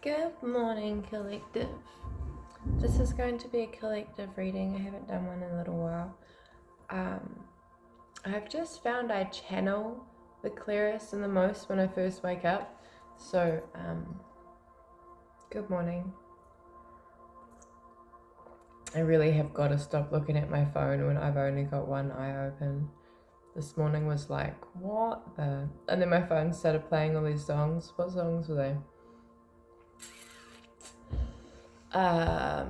Good morning, collective. This is going to be a collective reading. I haven't done one in a little while. I've just found I channel the clearest and the most when I first wake up. So, good morning. I really have got to stop looking at my phone when I've only got one eye open. This morning was like, what the... And then my phone started playing all these songs. What songs were they? Nah,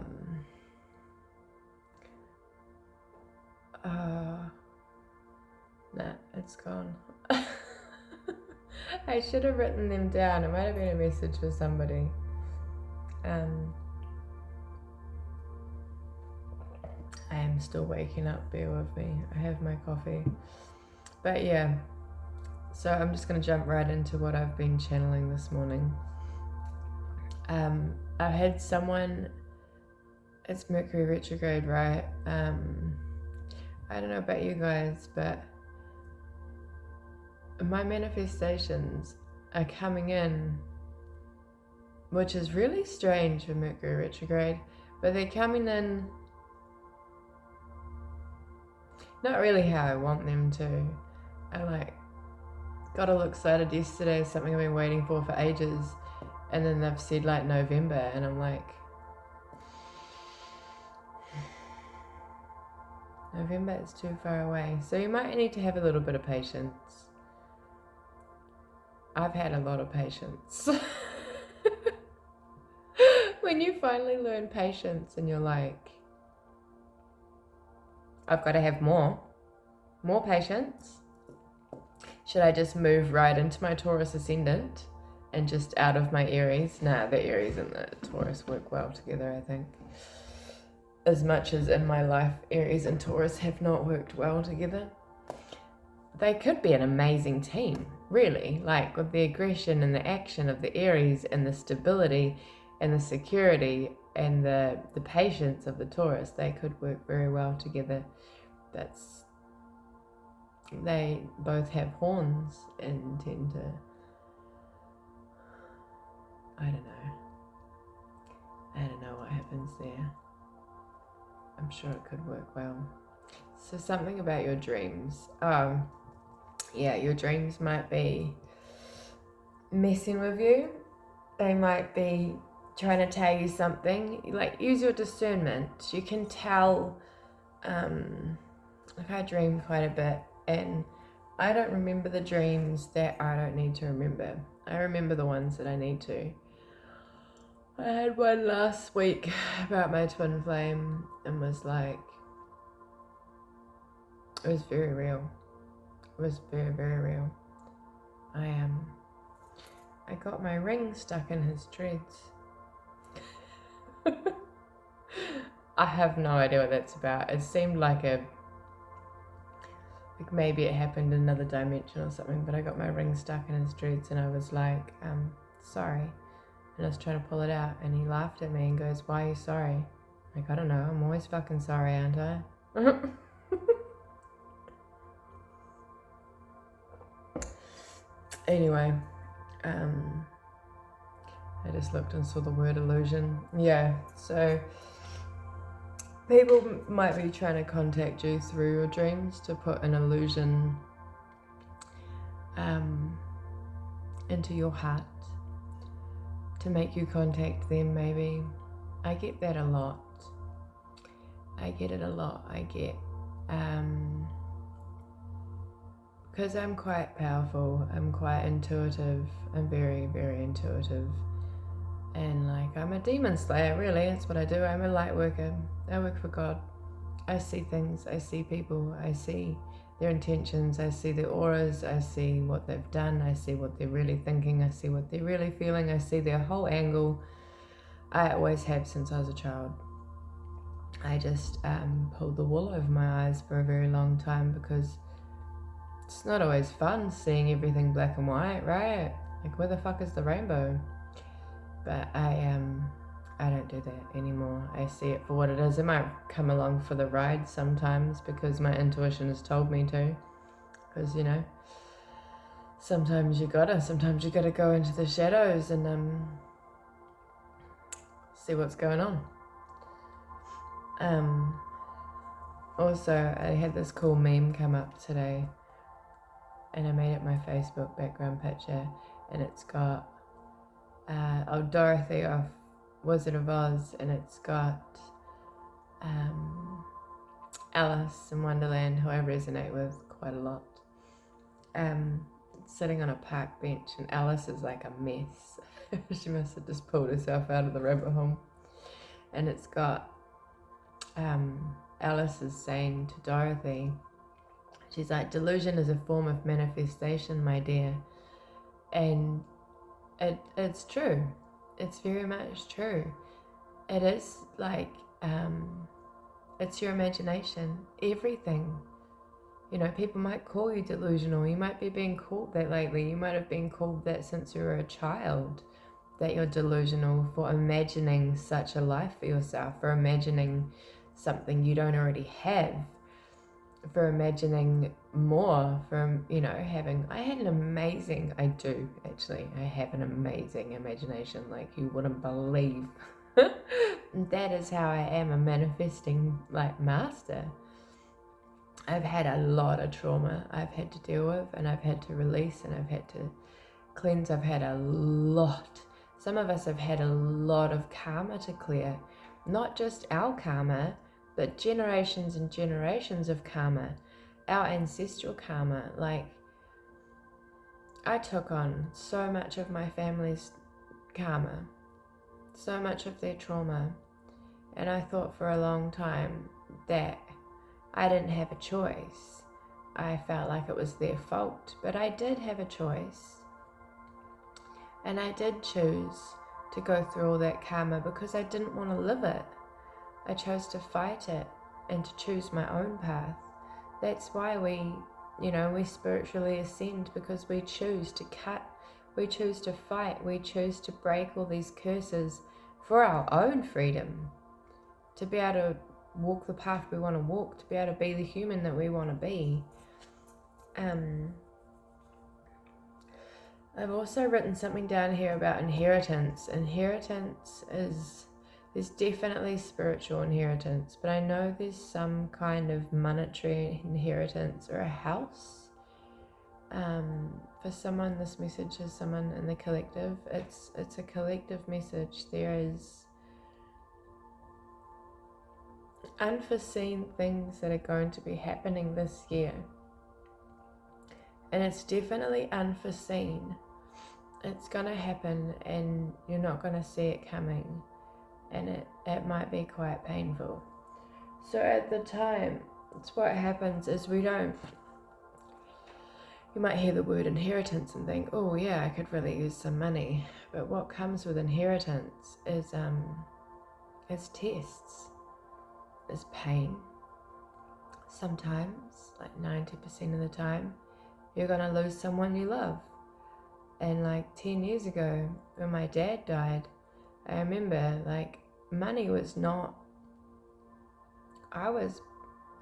it's gone. I should have written them down. It might have been a message for somebody. I am still waking up, bear with me. I have my coffee. But yeah, so I'm just going to jump right into what I've been channeling this morning. I had someone, it's Mercury retrograde, right? I don't know about you guys, but my manifestations are coming in, which is really strange for Mercury retrograde, but they're coming in not really how I want them to. I got all excited yesterday, something I've been waiting for ages, and then they've said like November, and I'm like, November is too far away. So you might need to have a little bit of patience. I've had a lot of patience. When you finally learn patience and you're like, I've got to have more patience. Should I just move right into my Taurus ascendant and just out of my Aries? Nah, the Aries and the Taurus work well together, I think. As much as in my life, Aries and Taurus have not worked well together. They could be an amazing team, really, like with the aggression and the action of the Aries and the stability and the security and the patience of the Taurus. They could work very well together. They both have horns and tend to, I don't know what happens there. I'm sure it could work well. So something about your dreams. Yeah, your dreams might be messing with you. They might be trying to tell you something. Like, use your discernment. You can tell, like I dream quite a bit, and I don't remember the dreams that I don't need to remember. I remember the ones that I need to. I had one last week about my twin flame and was like, it was very real. It was very, very real. I got my ring stuck in his dreads. I have no idea what that's about. It seemed like maybe it happened in another dimension or something, but I got my ring stuck in his dreads and I was like, sorry. And I was trying to pull it out and he laughed at me and goes, why are you sorry? Like, I don't know, I'm always fucking sorry, aren't I? Anyway, I just looked and saw the word illusion. Yeah, so people might be trying to contact you through your dreams to put an illusion into your heart, to make you contact them maybe. I get that a lot. I get it a lot. Because I'm quite powerful, I'm quite intuitive, I'm very, very intuitive. And like, I'm a demon slayer, really, that's what I do. I'm a light worker. I work for God. I see things, I see people, I see their intentions, I see their auras, I see what they've done, I see what they're really thinking, I see what they're really feeling, I see their whole angle. I always have since I was a child. I just pulled the wool over my eyes for a very long time because it's not always fun seeing everything black and white, right? Like, where the fuck is the rainbow? But I don't do that anymore. I see it for what it is. It might come along for the ride sometimes because my intuition has told me to. Because, you know, sometimes you gotta go into the shadows and see what's going on. Also, I had this cool meme come up today, and I made it my Facebook background picture, and it's got Dorothy off Wizard of Oz, and it's got Alice in Wonderland, who I resonate with quite a lot, sitting on a park bench, and Alice is like a mess. She must have just pulled herself out of the rabbit hole. And it's got Alice is saying to Dorothy, she's like, delusion is a form of manifestation, my dear. And it's true. It's very much true. It is like, it's your imagination. Everything. You know, people might call you delusional. You might be being called that lately. You might have been called that since you were a child, that you're delusional for imagining such a life for yourself, for imagining something you don't already have, for imagining more, from, you know, having, I have an amazing imagination like you wouldn't believe. That is how I am a manifesting like master. I've had a lot of trauma I've had to deal with, and I've had to release, and I've had to cleanse. I've had a lot. Some of us have had a lot of karma to clear. Not just our karma, but generations and generations of karma. Our ancestral karma. Like, I took on so much of my family's karma, so much of their trauma, and I thought for a long time that I didn't have a choice. I felt like it was their fault, but I did have a choice. And I did choose to go through all that karma because I didn't want to live it. I chose to fight it and to choose my own path. That's why we spiritually ascend, because we choose to cut, we choose to fight, we choose to break all these curses for our own freedom, to be able to walk the path we want to walk, to be able to be the human that we want to be. I've also written something down here about inheritance. Inheritance is, there's definitely spiritual inheritance, but I know there's some kind of monetary inheritance or a house. For someone, this message is someone in the collective. It's a collective message. There is unforeseen things that are going to be happening this year, and it's definitely unforeseen. It's going to happen, and you're not going to see it coming, and it might be quite painful. So at the time, it's what happens is you might hear the word inheritance and think, oh yeah, I could really use some money. But what comes with inheritance is tests. Is pain. Sometimes, like 90% of the time, you're gonna lose someone you love. And like 10 years ago, when my dad died, I remember like money was not. I was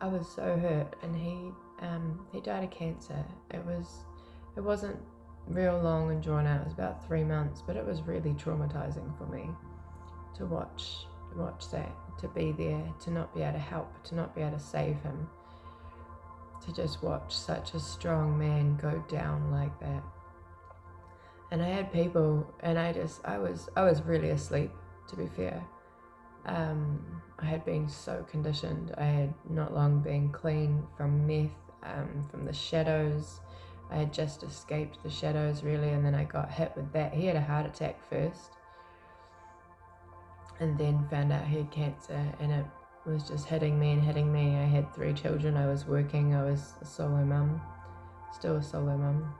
so hurt, and he died of cancer. It wasn't real long and drawn out. It was about 3 months, but it was really traumatizing for me to watch that, to be there, to not be able to help, to not be able to save him, to just watch such a strong man go down like that. And I had people, and I was really asleep, to be fair. I had been so conditioned. I had not long been clean from meth, from the shadows. I had just escaped the shadows, really, and then I got hit with that. He had a heart attack first, and then found out he had cancer, and it was just hitting me. I had 3 children. I was working. I was a solo mum, still a solo mum.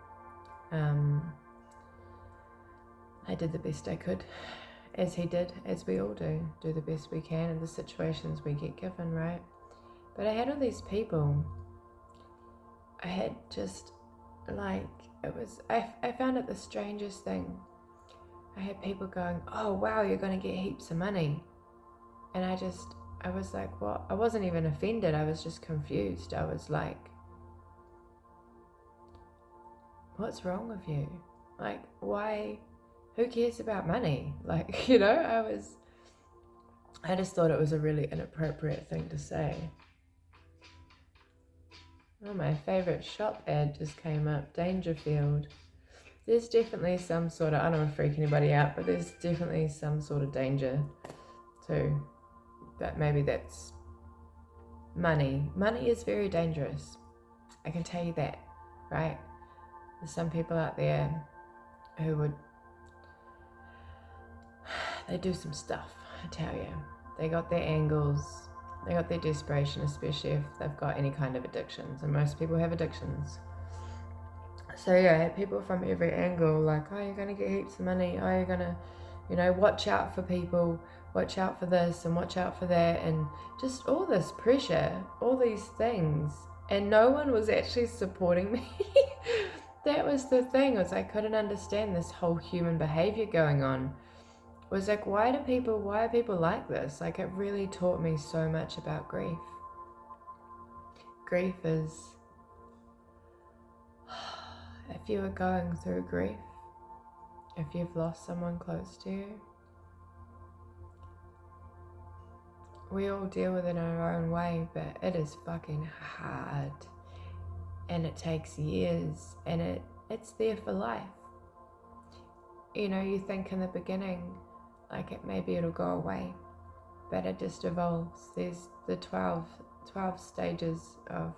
I did the best I could, as he did, as we all do the best we can in the situations we get given, right? But I had all these people. I had just like, I found it the strangest thing. I had people going, oh wow, you're going to get heaps of money. And I was like, what? I wasn't even offended. I was just confused. I was like, what's wrong with you? Like, why? Who cares about money? Like, I just thought it was a really inappropriate thing to say. Oh, my favourite shop ad just came up, Dangerfield. There's definitely some sort of, I don't want to freak anybody out, but there's definitely some sort of danger too. But maybe that's money. Money is very dangerous. I can tell you that, right? There's some people out there who would, they do some stuff, I tell you. They got their angles, they got their desperation, especially if they've got any kind of addictions, and most people have addictions. So yeah, people from every angle, like, oh, you're gonna get heaps of money, oh, you're gonna, watch out for people, watch out for this and watch out for that, and just all this pressure, all these things, and no one was actually supporting me. That was the thing, was I couldn't understand this whole human behavior going on. It was like, why are people like this? Like, it really taught me so much about grief. Grief is, if you are going through grief, if you've lost someone close to you, we all deal with it in our own way, but it is fucking hard. And it takes years, and it's there for life. You think in the beginning, like, maybe it'll go away, but it just evolves. There's the 12 stages of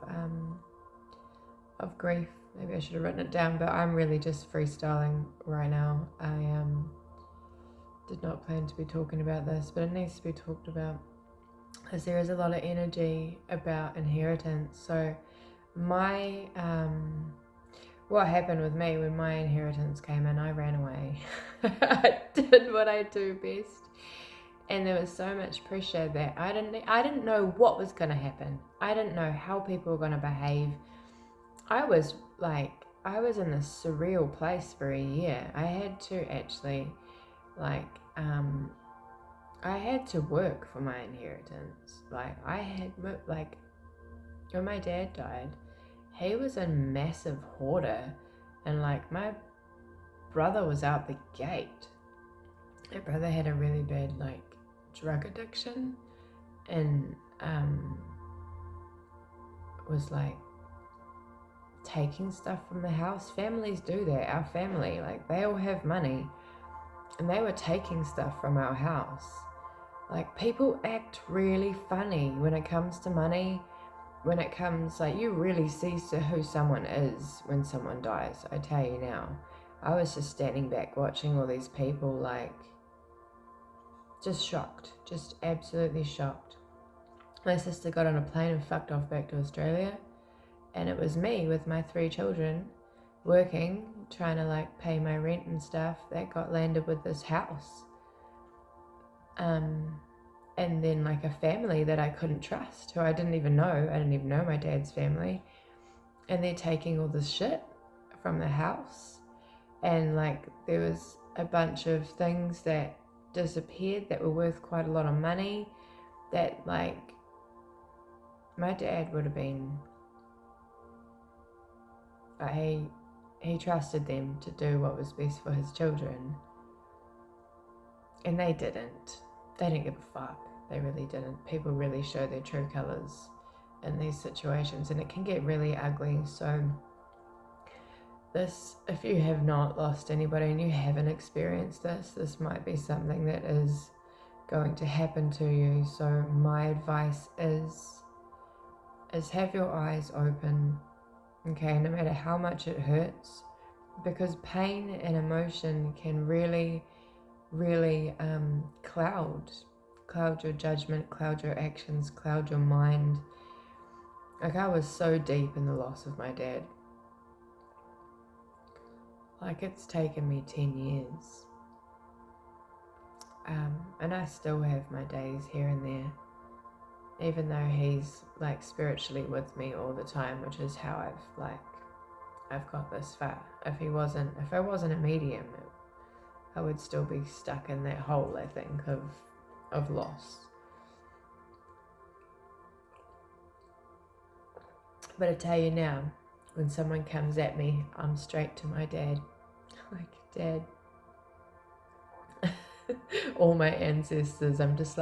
grief. Maybe I should have written it down, but I'm really just freestyling right now. I did not plan to be talking about this, but it needs to be talked about, because there is a lot of energy about inheritance. So my what happened with me when my inheritance came in, I ran away. I did what I do best, and there was so much pressure that I didn't know what was going to happen. I didn't know how people were going to behave. I was in this surreal place for a year. I had to actually, I had to work for my inheritance. When my dad died, he was a massive hoarder, and my brother was out the gate. My brother had a really bad drug addiction, and was taking stuff from the house. Families do that. Our family, they all have money, and they were taking stuff from our house. People act really funny when it comes to money. When it comes, you really see who someone is when someone dies. I tell you now, I was just standing back watching all these people, just shocked, just absolutely shocked. My sister got on a plane and fucked off back to Australia, and it was me with my 3 children working, trying to pay my rent and stuff, that got landed with this house. And then a family that I couldn't trust, who I didn't even know. I didn't even know my dad's family. And they're taking all this shit from the house. And there was a bunch of things that disappeared that were worth quite a lot of money, that my dad would have been, he trusted them to do what was best for his children. And they didn't. They didn't give a fuck. They really didn't. People really show their true colours in these situations, and it can get really ugly. So if you have not lost anybody and you haven't experienced this might be something that is going to happen to you. So my advice is have your eyes open, okay, no matter how much it hurts, because pain and emotion can really cloud your judgment, cloud your actions, cloud your mind. I was so deep in the loss of my dad. It's taken me 10 years. And I still have my days here and there, even though he's spiritually with me all the time, which is how I've got this far. If I wasn't a medium, I would still be stuck in that hole, I think, of loss. But I tell you now, when someone comes at me, I'm straight to my dad. Dad. All my ancestors, I'm just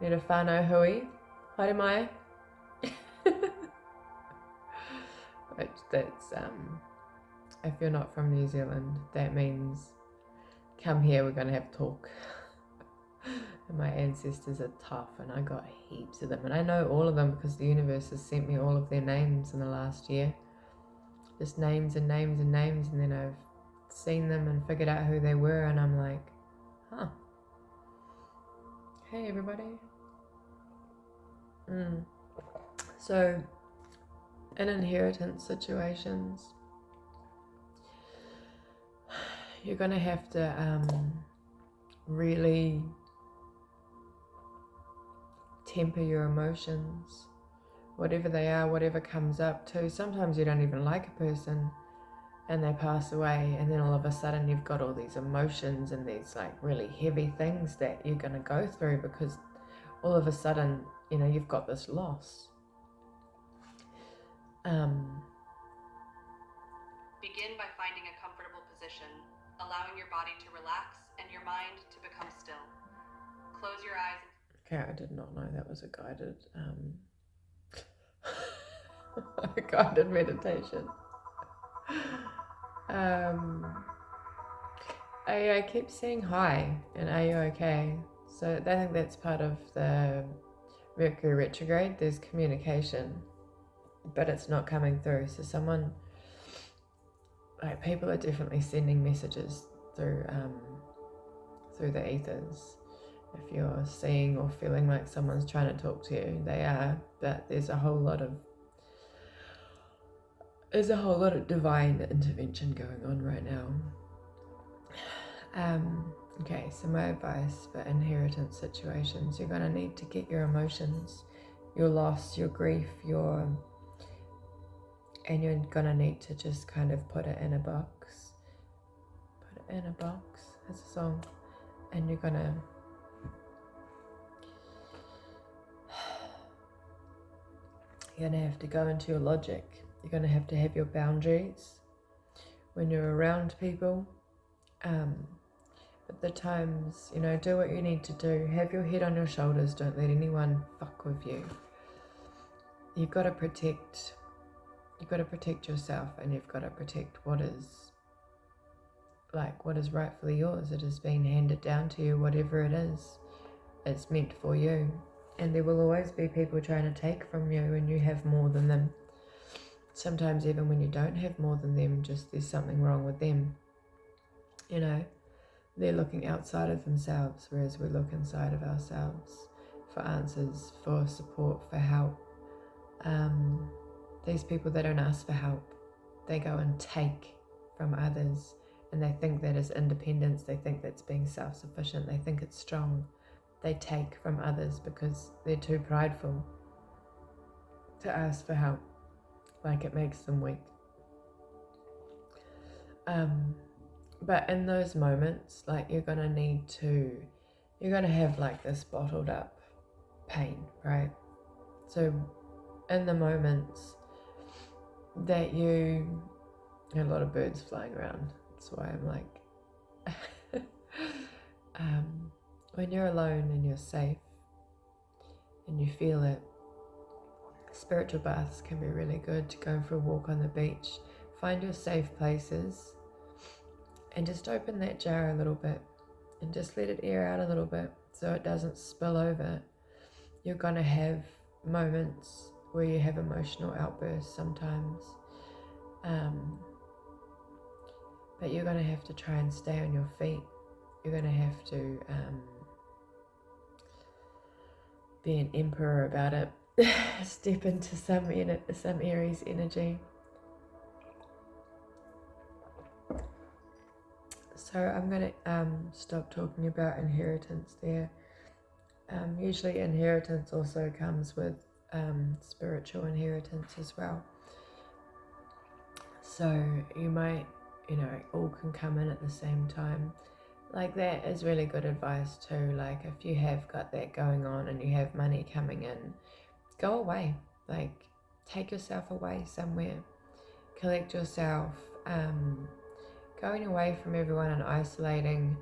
Need a whānau hui. Haere mai. Which that's, if you're not from New Zealand, that means come here, we're going to have talk. And my ancestors are tough, and I got heaps of them. And I know all of them because the universe has sent me all of their names in the last year. Just names and names and names, and then I've seen them and figured out who they were, and I'm like, huh. Hey, everybody. So, in inheritance situations, you're going to have to really temper your emotions, whatever they are, whatever comes up too. Sometimes you don't even like a person and they pass away, and then all of a sudden you've got all these emotions and these like really heavy things that you're going to go through because all of a sudden, you know, you've got this loss. Begin by finding a comfortable position, allowing your body to relax and your mind to become still. Close your eyes. Okay, I did not know that was a guided a guided meditation. I keep saying hi and are you okay? So I think that's part of the Mercury retrograde. There's communication, but it's not coming through. So someone, like, people are definitely sending messages through the ethers. If you're seeing or feeling like someone's trying to talk to you, they are, but there's a whole lot of divine intervention going on right now. Okay, so my advice for inheritance situations, you're going to need to get your emotions, your loss, your grief, and you're going to need to just kind of put it in a box. Put it in a box. That's a song. And you're going to have to go into your logic. You're going to have your boundaries when you're around people. At the times, you know, do what you need to do. Have your head on your shoulders. Don't let anyone fuck with you. You've got to protect yourself, and you've got to protect what is rightfully yours. It has been handed down to you, whatever it is. It's meant for you. And there will always be people trying to take from you when you have more than them. Sometimes even when you don't have more than them, just there's something wrong with them. You know, they're looking outside of themselves, whereas we look inside of ourselves for answers, for support, for help. These people, they don't ask for help. They go and take from others, and they think that is independence. They think that's being self-sufficient. They think it's strong. They take from others because they're too prideful to ask for help. Like, it makes them weak. But in those moments, like, you're going to have like this bottled up pain, right? So in the moments that a lot of birds flying around, that's why I'm like, when you're alone and you're safe and you feel it, spiritual baths can be really good. To go for a walk on the beach, find your safe places, and just open that jar a little bit and just let it air out a little bit so it doesn't spill over. You're going to have moments where you have emotional outbursts sometimes, but you're going to have to try and stay on your feet. You're going to have to be an emperor about it. Step into some Aries energy. So I'm going to stop talking about inheritance there. Usually inheritance also comes with spiritual inheritance as well. So you might, all can come in at the same time. Like, that is really good advice too. Like, if you have got that going on and you have money coming in, go away. Like, take yourself away somewhere. Collect yourself. Going away from everyone and isolating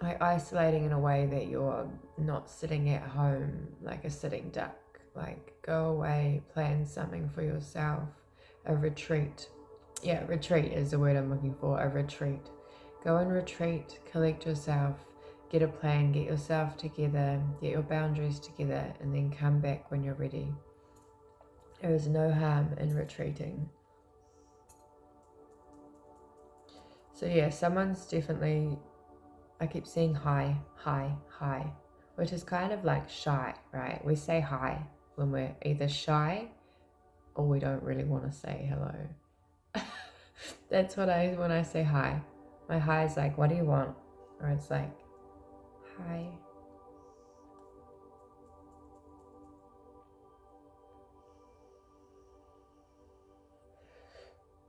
like isolating in a way that you're not sitting at home like a sitting duck. Like, go away, plan something for yourself, a retreat. Yeah, retreat is the word I'm looking for, a retreat. Go and retreat, collect yourself, get a plan, get yourself together, get your boundaries together, and then come back when you're ready. There is no harm in retreating. So yeah, someone's definitely, I keep seeing hi, which is kind of like shy, right? We say hi when we're either shy or we don't really want to say hello. That's what when I say hi. My hi is like, what do you want? Or it's like, hi.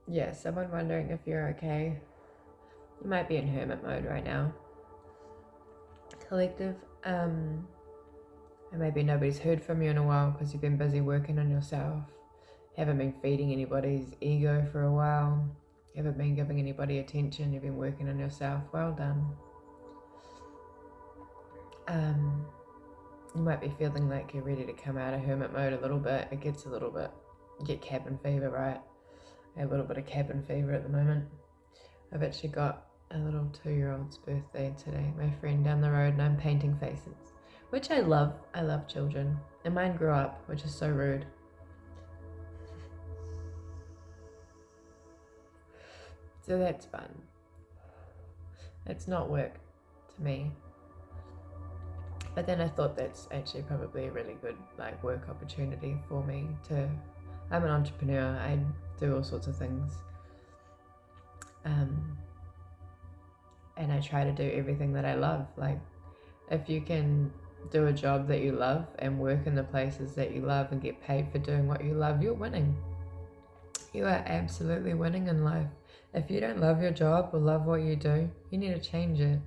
Yeah, someone wondering if you're okay. You might be in hermit mode right now. Collective, and maybe nobody's heard from you in a while because you've been busy working on yourself. Haven't been feeding anybody's ego for a while. Haven't been giving anybody attention. You've been working on yourself. Well done. You might be feeling like you're ready to come out of hermit mode a little bit. It gets a little bit, you get cabin fever, right? I have a little bit of cabin fever at the moment. I've actually got a little 2-year-old's birthday today, my friend down the road, and I'm painting faces, which I love. I love children, and mine grew up, which is so rude. So that's fun. It's not work to me. But then I thought that's actually probably a really good like work opportunity for me to, I'm an entrepreneur, I do all sorts of things. And I try to do everything that I love. Like, if you can do a job that you love and work in the places that you love and get paid for doing what you love, you're winning. You are absolutely winning in life. If you don't love your job or love what you do, you need to change it,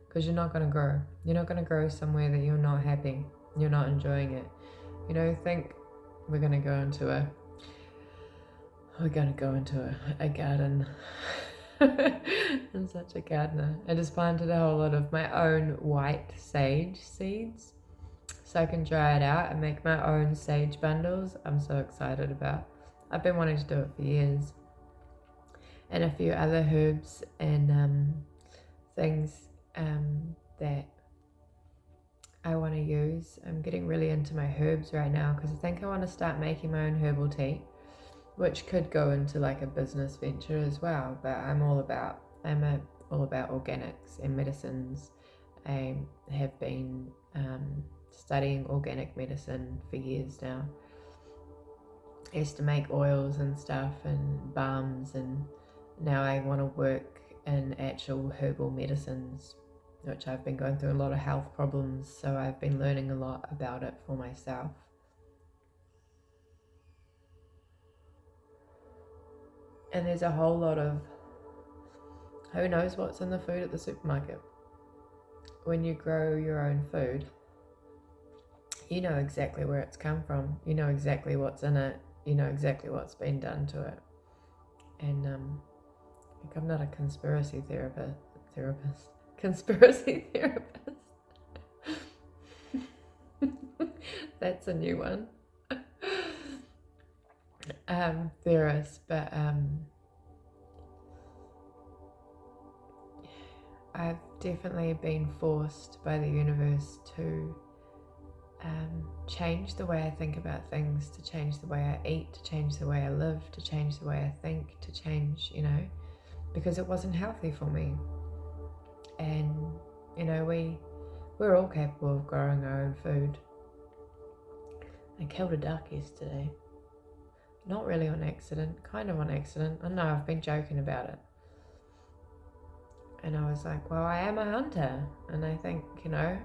because you're not going to grow. You're not going to grow somewhere that you're not happy, you're not enjoying it. You know, think we're going to go into a garden. I'm such a gardener. I just planted a whole lot of my own white sage seeds so I can dry it out and make my own sage bundles. I'm so excited about. I've been wanting to do it for years. And a few other herbs and things that I want to use. I'm getting really into my herbs right now because I think I want to start making my own herbal tea, which could go into like a business venture as well. But I'm all about organics and medicines. I have been studying organic medicine for years now. I used to make oils and stuff and balms, and now I want to work in actual herbal medicines, which I've been going through a lot of health problems, so I've been learning a lot about it for myself. And there's a whole lot of, who knows what's in the food at the supermarket. When you grow your own food, you know exactly where it's come from, you know exactly what's in it, you know exactly what's been done to it. And I'm not a conspiracy therapist. That's a new one. Theorist, but I've definitely been forced by the universe to change the way I think about things, to change the way I eat, to change the way I live, to change the way I think, to change, because it wasn't healthy for me. And, we're all capable of growing our own food. I killed a duck yesterday. Not really on accident, kind of on accident. I know, I've been joking about it. And I was like, well, I am a hunter. And I think,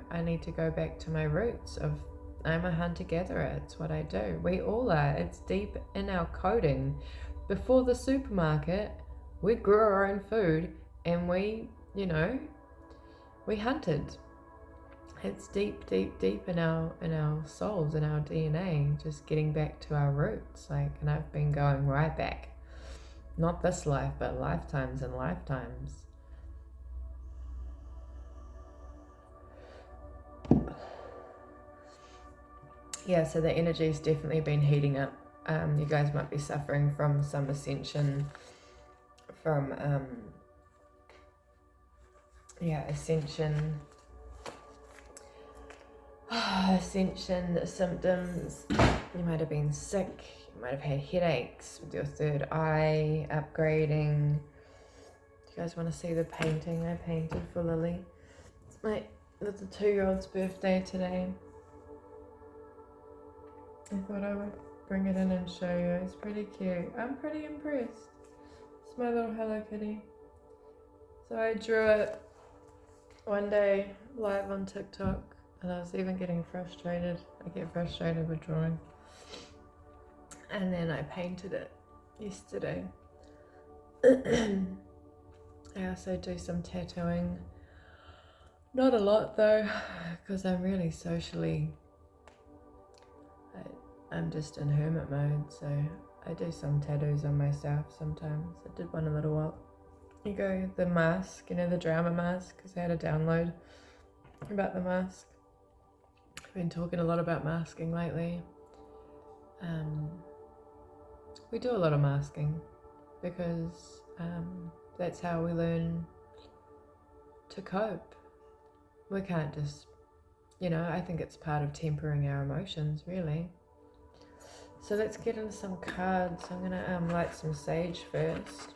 I need to go back to my roots of I'm a hunter-gatherer. It's what I do. We all are. It's deep in our coding. Before the supermarket, we grew our own food and we hunted. It's deep, deep, deep in our souls, in our DNA, just getting back to our roots. And I've been going right back. Not this life, but lifetimes and lifetimes. yeah, so the energy's definitely been heating up. You guys might be suffering from some ascension, from ascension symptoms. You might have been sick, you might have had headaches with your third eye, upgrading. Do you guys want to see the painting I painted for Lily? It's my little 2-year-old's birthday today. I thought I would bring it in and show you. It's pretty cute. I'm pretty impressed. It's my little Hello Kitty. So I drew it one day live on TikTok, and I was even getting frustrated. I get frustrated with drawing. And then I painted it yesterday. I also do some tattooing. Not a lot though, because I'm really socially... I'm just in hermit mode, so I do some tattoos on myself sometimes. I did one a little while ago. The mask, you know, the drama mask, because I had a download about the mask. I've been talking a lot about masking lately. We do a lot of masking because that's how we learn to cope. We can't just, I think it's part of tempering our emotions, really. So let's get into some cards. I'm going to light some sage first.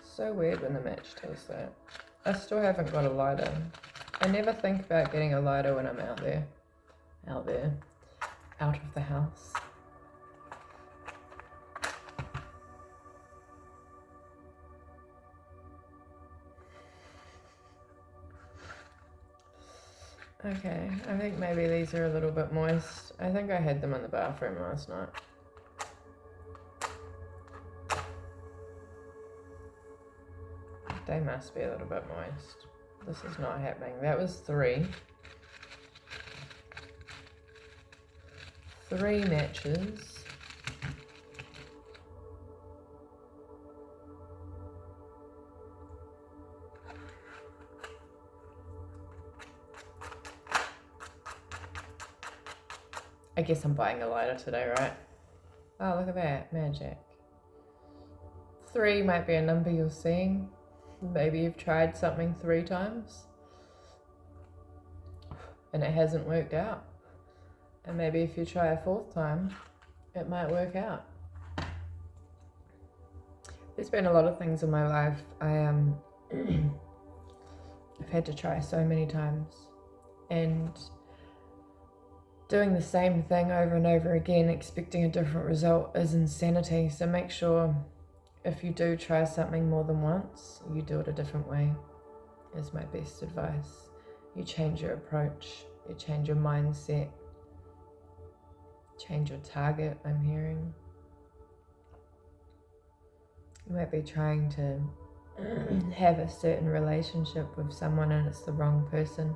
So weird when the match does that. I still haven't got a lighter. I never think about getting a lighter when I'm out of the house. Okay, I think maybe these are a little bit moist. I think I had them in the bathroom last night. They must be a little bit moist. This is not happening. That was 3. 3 matches. I guess I'm buying a lighter today, right? Oh, look at that. Magic. 3 might be a number you're seeing. Maybe you've tried something 3 times and it hasn't worked out. And maybe if you try a 4th time, it might work out. There's been a lot of things in my life I've had to try so many times, and doing the same thing over and over again, expecting a different result, is insanity. So make sure if you do try something more than once, you do it a different way, is my best advice. You change your approach, you change your mindset, change your target, I'm hearing. You might be trying to have a certain relationship with someone and it's the wrong person,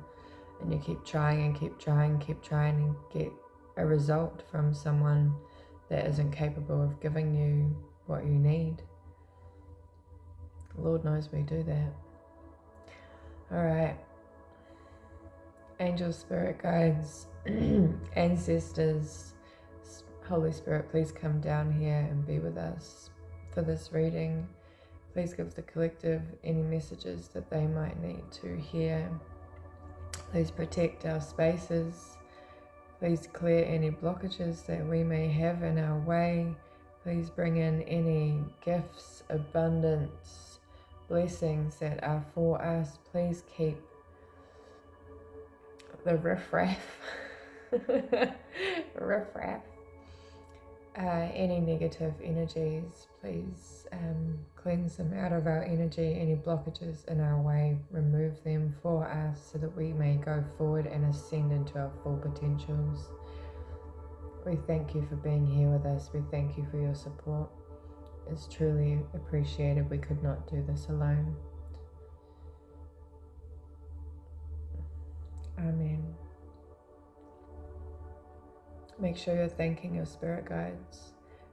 and you keep trying and keep trying and get a result from someone that isn't capable of giving you what you need. Lord knows we do that. Alright. Angels, spirit guides, ancestors, Holy Spirit, please come down here and be with us for this reading. Please give the collective any messages that they might need to hear. Please protect our spaces. Please clear any blockages that we may have in our way. Please bring in any gifts, abundance, blessings that are for us. Please keep the riffraff, any negative energies, please cleanse them out of our energy. Any blockages in our way, remove them for us so that we may go forward and ascend into our full potentials. We thank you for being here with us. We thank you for your support. It's truly appreciated. We could not do this alone. Amen. Make sure you're thanking your spirit guides.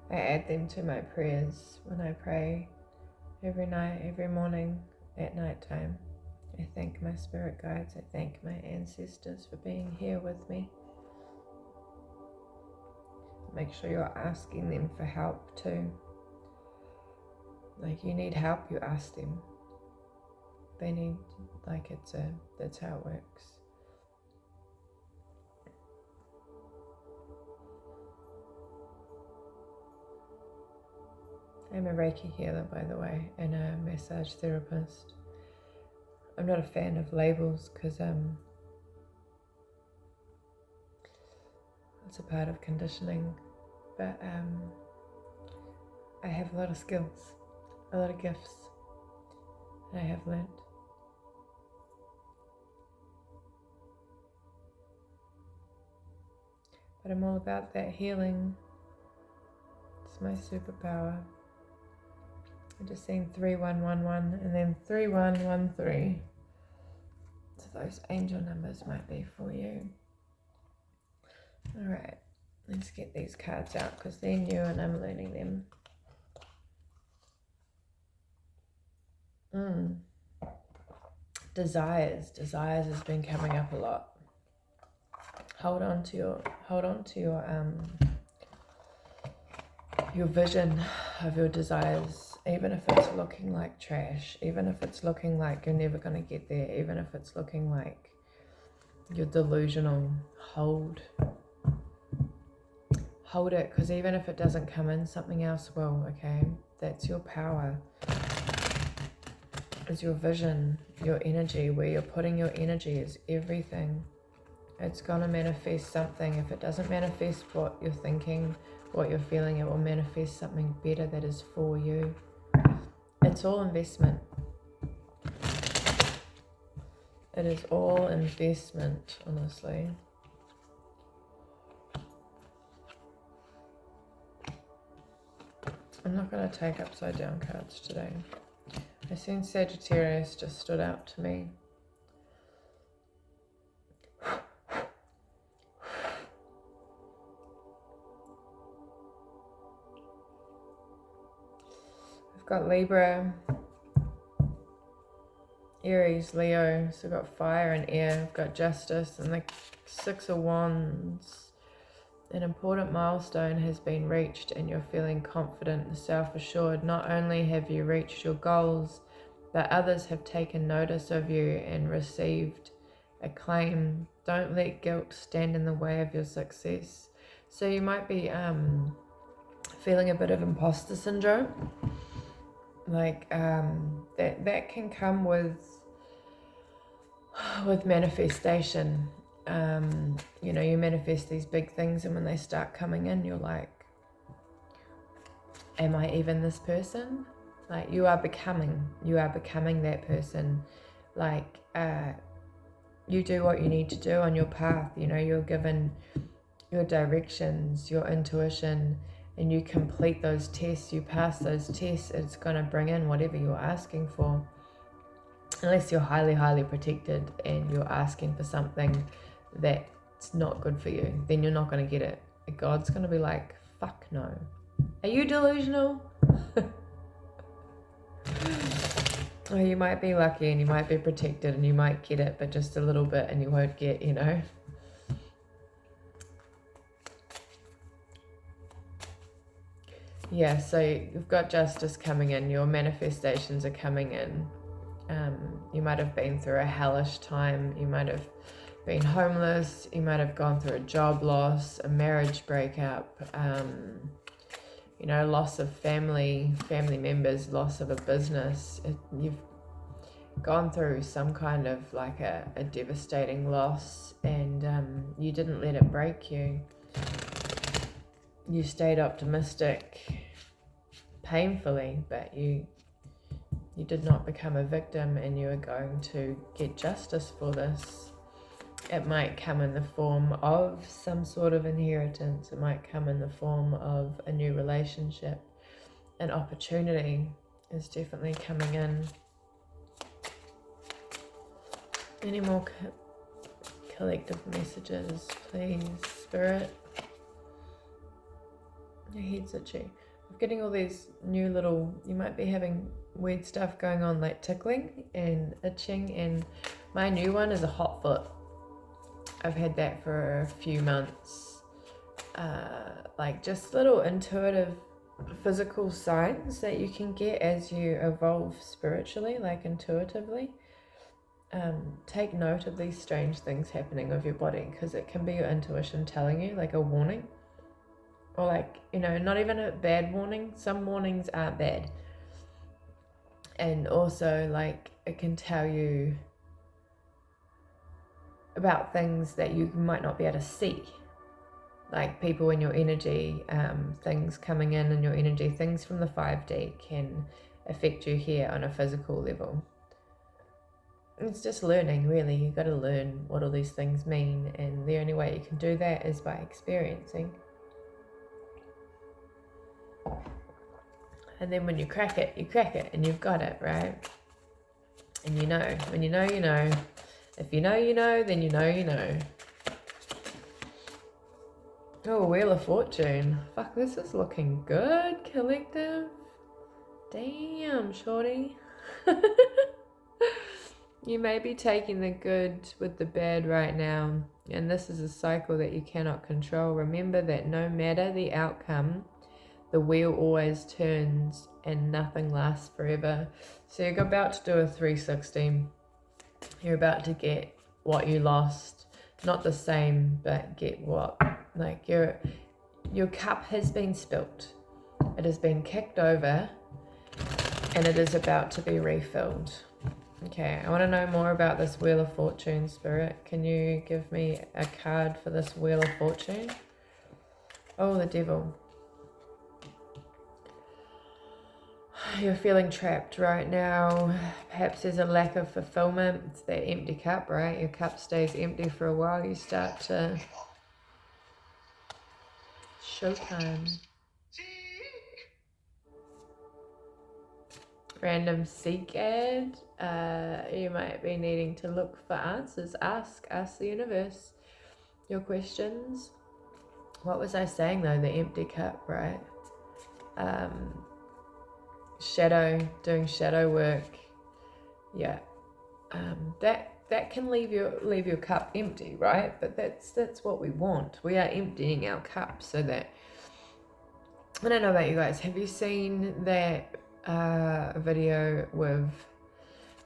I add them to my prayers when I pray every night, every morning, at night time. I thank my spirit guides. I thank my ancestors for being here with me. Make sure you're asking them for help too. Like, you need help, you ask them. They need, that's how it works. I'm a Reiki healer, by the way, and a massage therapist. I'm not a fan of labels because it's a part of conditioning, but I have a lot of skills, a lot of gifts I have learnt. But I'm all about that healing. It's my superpower. I just seen 3111 and then 3113. So those angel numbers might be for you. Alright, let's get these cards out because they're new and I'm learning them. Desires has been coming up a lot. Hold on to your vision of your desires, even if it's looking like trash, even if it's looking like you're never going to get there, even if it's looking like you're delusional. Hold it, because even if it doesn't come in, something else will. Okay, that's your power. Is your vision, your energy. Where you're putting your energy is everything. It's going to manifest something. If it doesn't manifest what you're thinking, what you're feeling, it will manifest something better that is for you. It's all investment. It is all investment, honestly. I'm not going to take upside down cards today. I seen Sagittarius just stood out to me. I've got Libra, Aries, Leo, so I've got fire and air. I've got justice and the 6 of Wands. An important milestone has been reached and you're feeling confident and self-assured. Not only have you reached your goals, but others have taken notice of you and received acclaim. Don't let guilt stand in the way of your success. So you might be feeling a bit of imposter syndrome. Like that can come with manifestation. You know, you manifest these big things and when they start coming in, you're like, am I even this person? Like, you are becoming that person. Like, you do what you need to do on your path. You know, you're given your directions, your intuition, and you complete those tests, you pass those tests, it's going to bring in whatever you're asking for. Unless you're highly, highly protected and you're asking for something that's not good for you, then you're not going to get it. God's going to be like, fuck no. Are you delusional? Or you might be lucky and you might be protected and you might get it, but just a little bit and you won't get, you know. Yeah, so you've got justice coming in, your manifestations are coming in. You might have been through a hellish time, you might have been homeless, you might have gone through a job loss, a marriage breakup, you know, loss of family members, loss of a business. You've gone through some kind of like a devastating loss and you didn't let it break you. You stayed optimistic, painfully, but you did not become a victim and you are going to get justice for this. It might come in the form of some sort of inheritance. It might come in the form of a new relationship. An opportunity is definitely coming in. Any more collective messages, please, Spirit? Your head's itchy. I'm getting all these new little, you might be having weird stuff going on like tickling and itching, and my new one is a hot foot. I've had that for a few months. Like just little intuitive physical signs that you can get as you evolve spiritually, like intuitively. Take note of these strange things happening with your body, because it can be your intuition telling you, like a warning, or like, you know, not even a bad warning. Some warnings aren't bad, and also like it can tell you about things that you might not be able to see, like people in your energy, things coming in your energy, things from the 5D can affect you here on a physical level. It's just learning, really. You've got to learn what all these things mean, and the only way you can do that is by experiencing. And then when you crack it, and you've got it, right? And you know, when you know, you know. If you know, you know, then you know, you know. Oh, Wheel of Fortune. Fuck, this is looking good, collective. Damn, shorty. You may be taking the good with the bad right now, and this is a cycle that you cannot control. Remember that no matter the outcome, the wheel always turns and nothing lasts forever. So you're about to do a 360. You're about to get what you lost. Not the same, but get what? Like your cup has been spilt. It has been kicked over, and it is about to be refilled. Okay, I want to know more about this Wheel of Fortune, Spirit. Can you give me a card for this Wheel of Fortune? Oh, the Devil. You're feeling trapped right now. Perhaps there's a lack of fulfillment. It's that empty cup, right? Your cup stays empty for a while. You start to... Showtime. Random seek ad. You might be needing to look for answers. Ask the universe your questions. What was I saying though? The empty cup, right? Doing shadow work. Yeah. That can leave your cup empty, right? But that's what we want. We are emptying our cup so that... I don't know about you guys. Have you seen that video with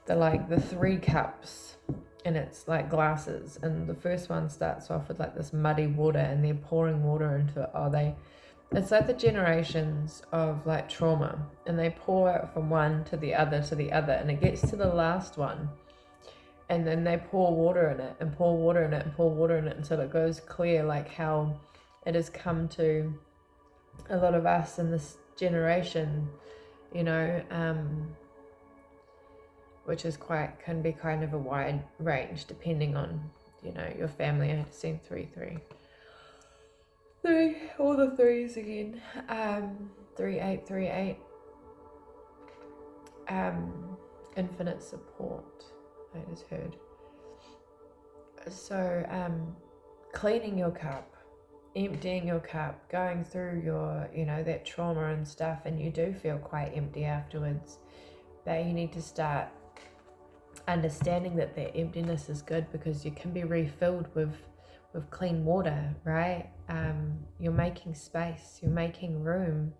the 3 cups, and it's like glasses, and the first one starts off with like this muddy water, and they're pouring water into it. It's like the generations of like trauma, and they pour it from one to the other, and it gets to the last one, and then they pour water in it and pour water in it and pour water in it until it goes clear, like how it has come to a lot of us in this generation, you know, which is can be kind of a wide range depending on, you know, your family. I had seen 3, all the 3s again. 3, 8, 3, 8. Infinite support, I just heard. So, cleaning your cup, emptying your cup, going through your, you know, that trauma and stuff, and you do feel quite empty afterwards, but you need to start understanding that emptiness is good, because you can be refilled with clean water, right? You're making space, you're making room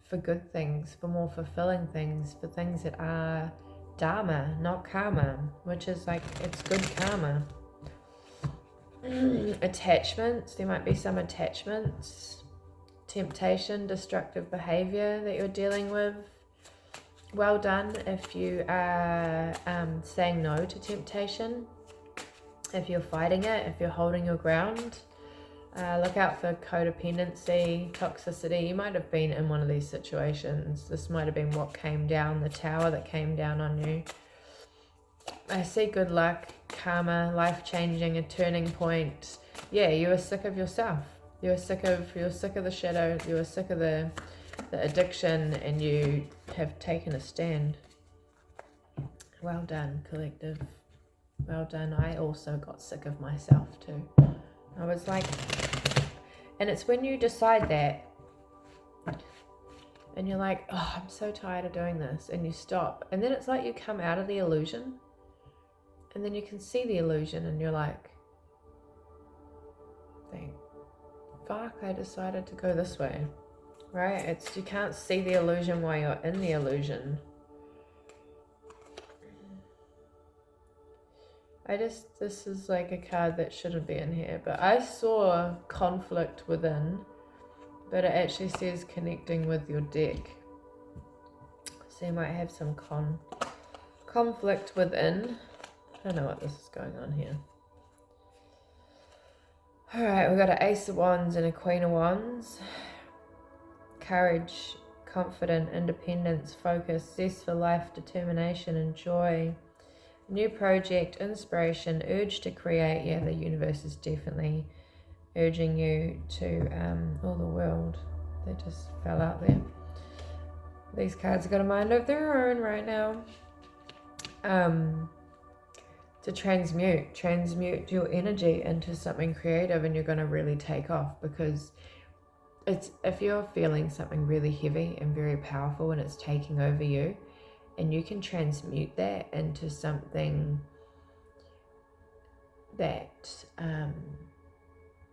for good things, for more fulfilling things, for things that are dharma, not karma, which is like, it's good karma. Attachments, there might be some attachments, temptation, destructive behavior that you're dealing with. Well done if you are saying no to temptation, if you're fighting it, if you're holding your ground. Look out for codependency, toxicity. You might have been in one of these situations. This might have been what came down, the tower that came down on you. I see good luck, karma, life-changing, a turning point. Yeah, you were sick of yourself. You were sick of the shadow. You were sick of the addiction, and you have taken a stand. Well done, collective. Well done. I also got sick of myself too. I was like, and it's when you decide that, And you're like, oh, I'm so tired of doing this. And you stop. And then it's like you come out of the illusion. And then you can see the illusion. And you're like, thank fuck, I decided to go this way. Right? It's, you can't see the illusion while you're in the illusion. This is like a card that shouldn't be in here. But I saw conflict within. But it actually says connecting with your deck. So you might have some conflict within. I don't know what this is going on here. Alright, we've got an Ace of Wands and a Queen of Wands. Courage, confident, independence, focus, zest for life, determination and joy. New project, inspiration, urge to create. Yeah, the universe is definitely urging you to, the world, they just fell out there. These cards have got a mind of their own right now. To transmute your energy into something creative, and you're going to really take off, because it's, if you're feeling something really heavy and very powerful and it's taking over you, and you can transmute that into something that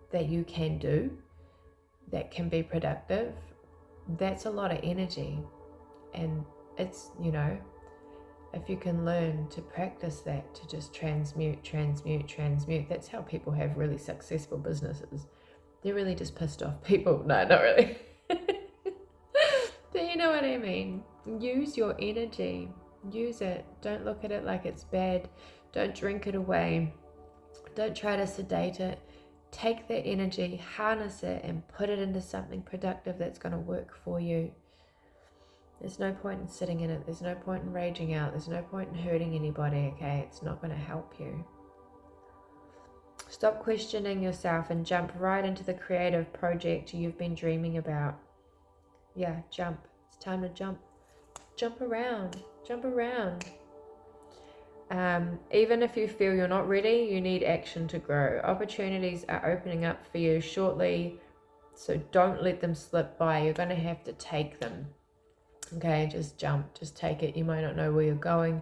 that you can do, that can be productive, that's a lot of energy. And it's, you know, if you can learn to practice that, to just transmute, that's how people have really successful businesses. They're really just pissed off people. No, not really. But you know what I mean. Use your energy. Use it. Don't look at it like it's bad. Don't drink it away. Don't try to sedate it. Take that energy, harness it, and put it into something productive that's going to work for you. There's no point in sitting in it. There's no point in raging out. There's no point in hurting anybody, okay? It's not going to help you. Stop questioning yourself and jump right into the creative project you've been dreaming about. Yeah, jump. It's time to jump. Jump around. Jump around. Even if you feel you're not ready, you need action to grow. Opportunities are opening up for you shortly, so don't let them slip by. You're going to have to take them. Okay, just jump, just take it. You might not know where you're going.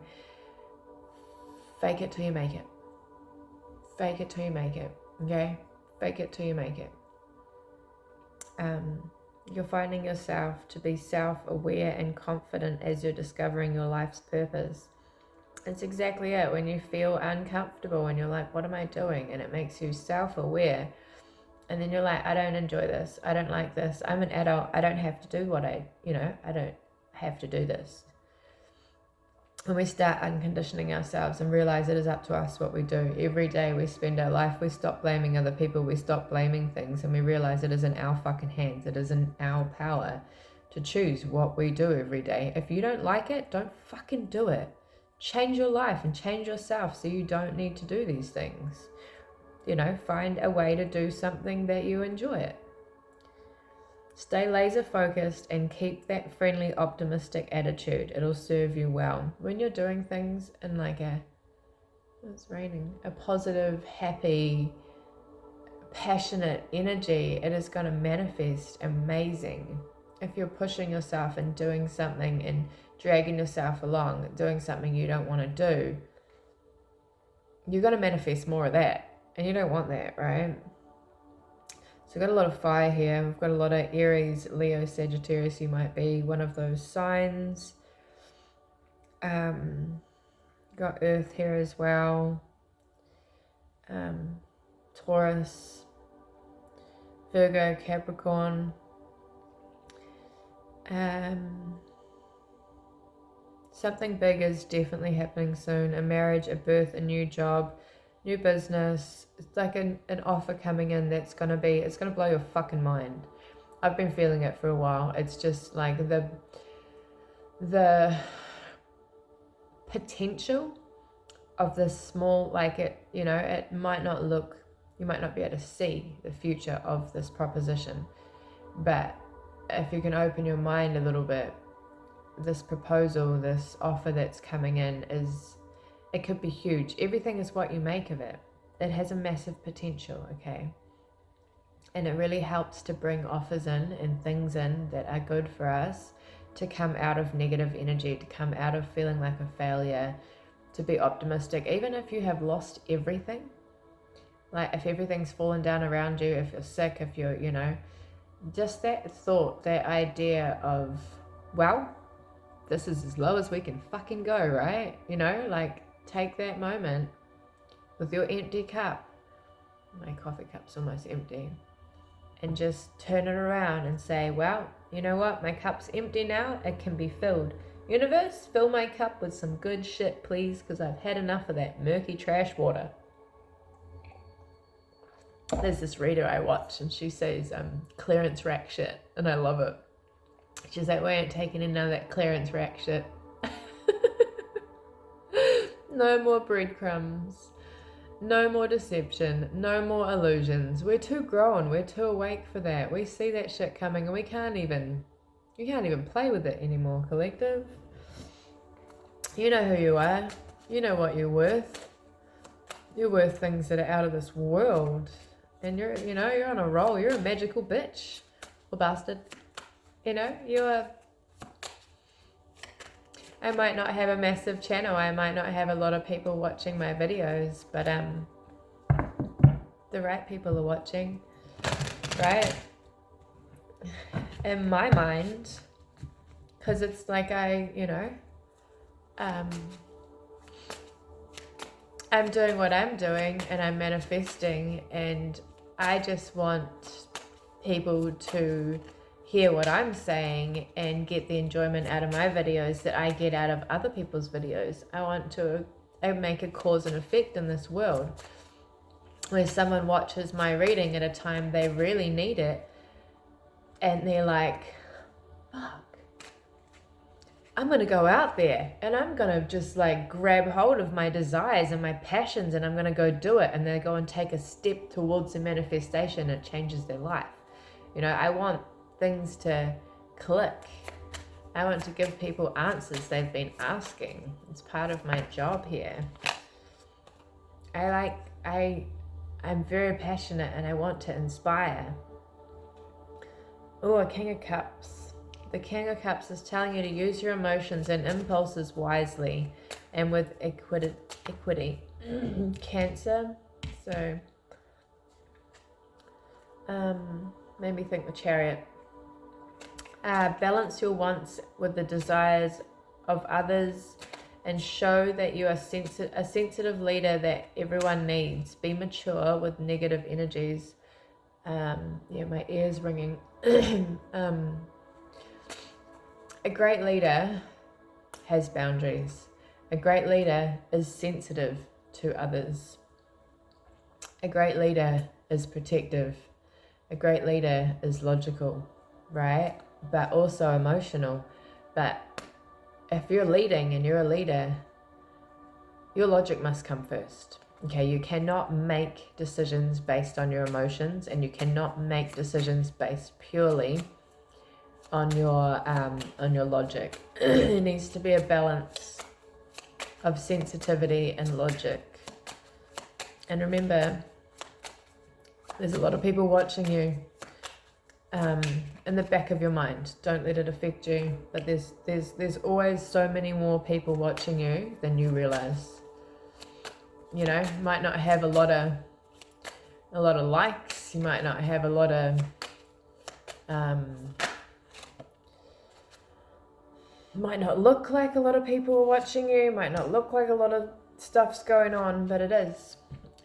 Fake it till you make it. Fake it till you make it. Okay, fake it till you make it. You're finding yourself to be self-aware and confident as you're discovering your life's purpose. It's exactly it. When you feel uncomfortable and you're like, what am I doing? And it makes you self-aware. And then you're like, I don't enjoy this. I don't like this. I'm an adult. I don't have to do what I don't have to do this. When we start unconditioning ourselves and realize it is up to us what we do. Every day we spend our life, we stop blaming other people. We stop blaming things, and we realize it is in our fucking hands. It is in our power to choose what we do every day. If you don't like it, don't fucking do it. Change your life and change yourself so you don't need to do these things. You know, find a way to do something that you enjoy. Stay laser focused and keep that friendly, optimistic attitude. It'll serve you well. When you're doing things in like it's raining, a positive, happy, passionate energy, it is going to manifest amazing. If you're pushing yourself and doing something and dragging yourself along, doing something you don't want to do, you're going to manifest more of that. And you don't want that, right? So we've got a lot of fire here. We've got a lot of Aries, Leo, Sagittarius. You might be one of those signs. Got Earth here as well. Taurus, Virgo, Capricorn. Something big is definitely happening soon. A marriage, a birth, a new job, new business. It's like an offer coming in that's going to be, it's going to blow your fucking mind. I've been feeling it for a while. It's just like the potential of this small, like it, you know, it might not look, you might not be able to see the future of this proposition. But if you can open your mind a little bit, this proposal, this offer that's coming in it could be huge. Everything is what you make of it. It has a massive potential, okay? And it really helps to bring offers in and things in that are good for us, to come out of negative energy, to come out of feeling like a failure, to be optimistic, even if you have lost everything. Like if everything's fallen down around you, if you're sick, if you're, you know, just that thought, that idea of, well, this is as low as we can fucking go, right? You know, like take that moment with your empty cup. My coffee cup's almost empty. And just turn it around and say, well, you know what? My cup's empty now. It can be filled. Universe, fill my cup with some good shit, please, because I've had enough of that murky trash water. There's this reader I watch, and she says clearance rack shit, and I love it. She's like, we ain't taking in none of that clearance rack shit. No more breadcrumbs. No more deception. No more illusions. We're too grown. We're too awake for that. We see that shit coming, and we can't even play with it anymore, collective. You know who you are. You know what you're worth. You're worth things that are out of this world. And you're on a roll. You're a magical bitch. Or bastard. You know, I might not have a massive channel. I might not have a lot of people watching my videos, but the right people are watching, right? In my mind, because it's like I'm doing what I'm doing and I'm manifesting, and I just want people to hear what I'm saying and get the enjoyment out of my videos that I get out of other people's videos. I want to make a cause and effect in this world where someone watches my reading at a time they really need it, and they're like, fuck, I'm going to go out there and I'm going to just like grab hold of my desires and my passions and I'm going to go do it. And they go and take a step towards the manifestation. It changes their life. You know, I want things to click. I want to give people answers they've been asking. It's part of my job here. I'm very passionate and I want to inspire. Oh, a King of Cups. The King of Cups is telling you to use your emotions and impulses wisely and with equity. Cancer. So, made me think the Chariot. Balance your wants with the desires of others and show that you are a sensitive leader that everyone needs. Be mature with negative energies. My ear's ringing. A great leader has boundaries. A great leader is sensitive to others. A great leader is protective. A great leader is logical, right? But also emotional. But if you're leading and you're a leader, your logic must come first. Okay, you cannot make decisions based on your emotions, and you cannot make decisions based purely on your logic. There needs to be a balance of sensitivity and logic. And remember, there's a lot of people watching you. In the back of your mind, don't let it affect you. But there's always so many more people watching you than you realize. You know, you might not have a lot of likes. You might not have a lot of might not look like a lot of people are watching you, might not look like a lot of stuff's going on, but it is.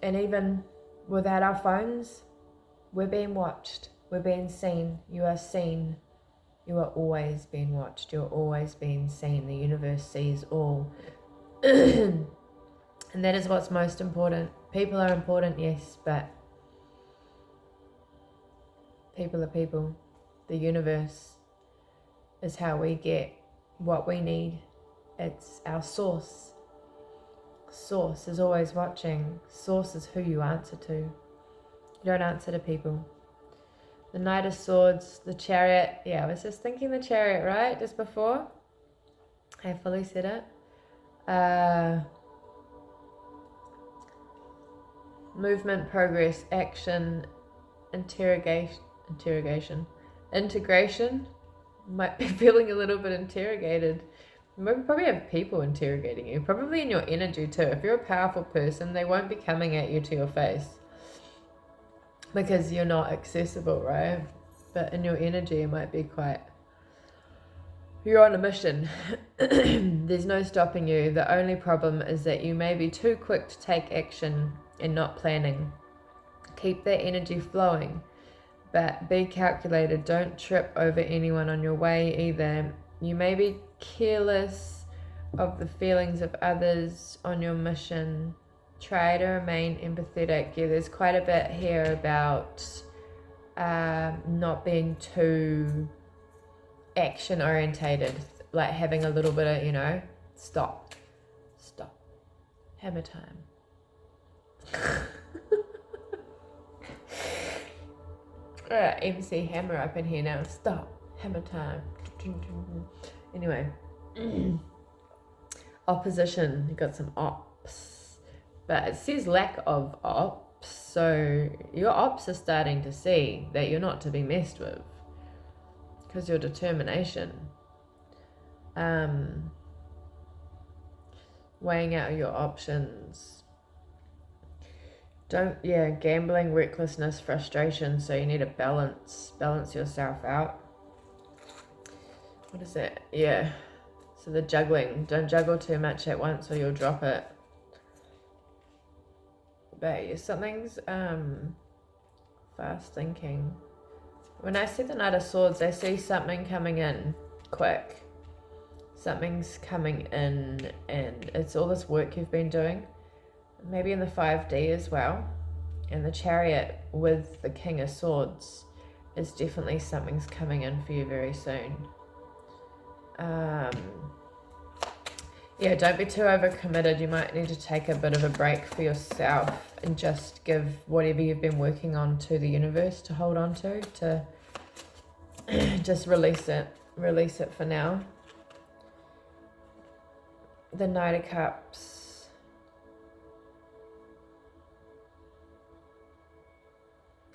And even without our phones, we're being watched, we're being seen. You are seen. You are always being watched. You're always being seen. The universe sees all. And that is what's most important. People are important, yes, but people are people. The universe is how we get what we need. It's our source. Source is always watching. Source is who you answer to. You don't answer to people. The Knight of Swords, the Chariot. Yeah, I was just thinking the Chariot, right? Just before I fully said it. Movement, progress, action, integration. Might be feeling a little bit interrogated. You probably have people interrogating you, probably in your energy too. If you're a powerful person, they won't be coming at you to your face because you're not accessible, right? But in your energy, it might be quite... You're on a mission. There's no stopping you. The only problem is that you may be too quick to take action and not planning. Keep that energy flowing, but be calculated. Don't trip over anyone on your way either. You may be careless of the feelings of others on your mission. Try to remain empathetic. Yeah, there's quite a bit here about not being too action orientated, like having a little bit of, stop, hammer time. MC Hammer up in here now. Stop, hammer time. Anyway, opposition. You got some ops, but it says lack of ops. So your ops are starting to see that you're not to be messed with because your determination. Weighing out your options. Gambling, recklessness, frustration. So you need to balance yourself out. What is it? Yeah. So the juggling. Don't juggle too much at once or you'll drop it. But yeah, something's fast thinking. When I see the Knight of Swords, I see something coming in quick. Something's coming in, and it's all this work you've been doing. Maybe in the 5D as well. And the Chariot with the King of Swords is definitely something's coming in for you very soon. Don't be too overcommitted. You might need to take a bit of a break for yourself and just give whatever you've been working on to the universe to hold on to just release it for now. The Knight of Cups.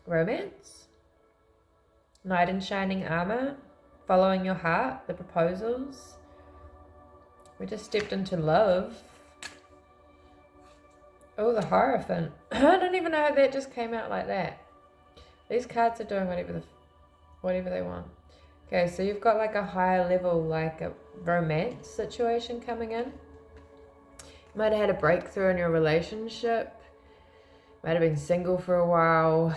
Romance. Knight in shining armor. Following your heart. The proposals. We just stepped into love. Oh, the Hierophant. I don't even know how that just came out like that. These cards are doing whatever they want. Okay, so you've got like a higher level, like a romance situation coming in. You might have had a breakthrough in your relationship. Might have been single for a while.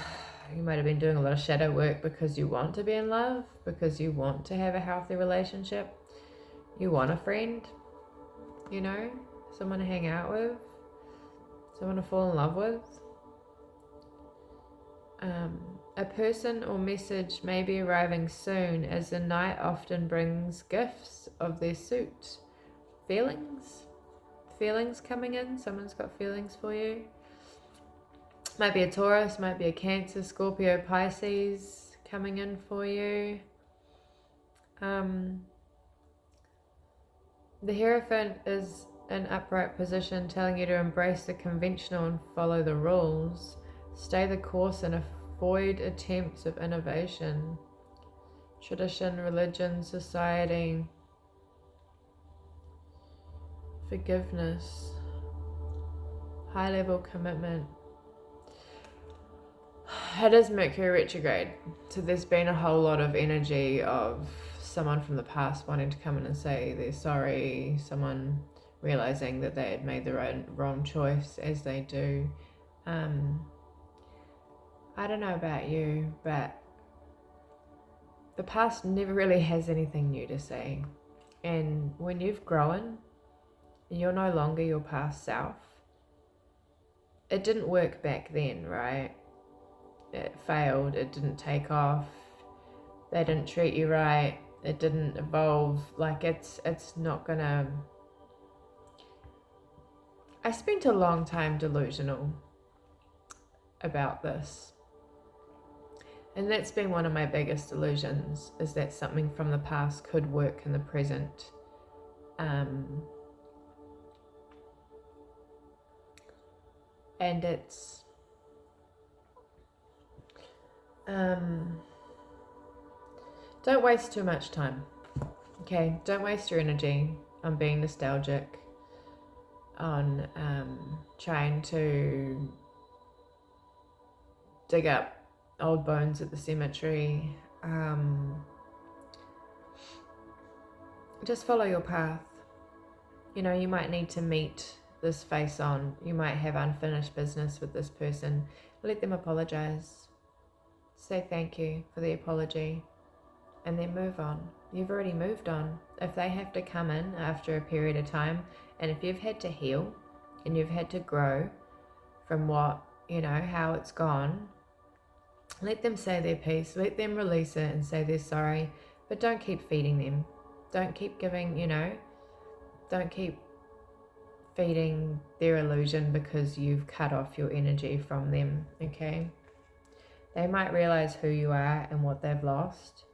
You might have been doing a lot of shadow work because you want to be in love, because you want to have a healthy relationship. You want a friend, someone to hang out with, someone to fall in love with. A person or message may be arriving soon, as the Knight often brings gifts of their suit. Feelings coming in. Someone's got feelings for you. Might be a Taurus, might be a Cancer, Scorpio, Pisces coming in for you. The Hierophant is an upright position, telling you to embrace the conventional and follow the rules. Stay the course and avoid attempts of innovation. Tradition, religion, society. Forgiveness. High level commitment. It is Mercury retrograde, so there's been a whole lot of energy of someone from the past wanting to come in and say they're sorry, someone realizing that they had made the wrong choice, as they do. I don't know about you, but the past never really has anything new to say. And when you've grown, you're no longer your past self. It didn't work back then, right? It failed, it didn't take off, they didn't treat you right, it didn't evolve. Like it's not gonna... I spent a long time delusional about this, and that's been one of my biggest delusions, is that something from the past could work in the present. And Don't waste too much time. Okay, don't waste your energy on being nostalgic, on trying to dig up old bones at the cemetery. Just follow your path. You know, you might need to meet this face on. You might have unfinished business with this person. Let them apologize. Say thank you for the apology. And then move on. You've already moved on. If they have to come in after a period of time, and if you've had to heal and you've had to grow from what, you know, how it's gone, let them say their piece. Let them release it and say they're sorry. But don't keep feeding them. Don't keep giving, you know, don't keep feeding their illusion because you've cut off your energy from them, okay? They might realize who you are and what they've lost,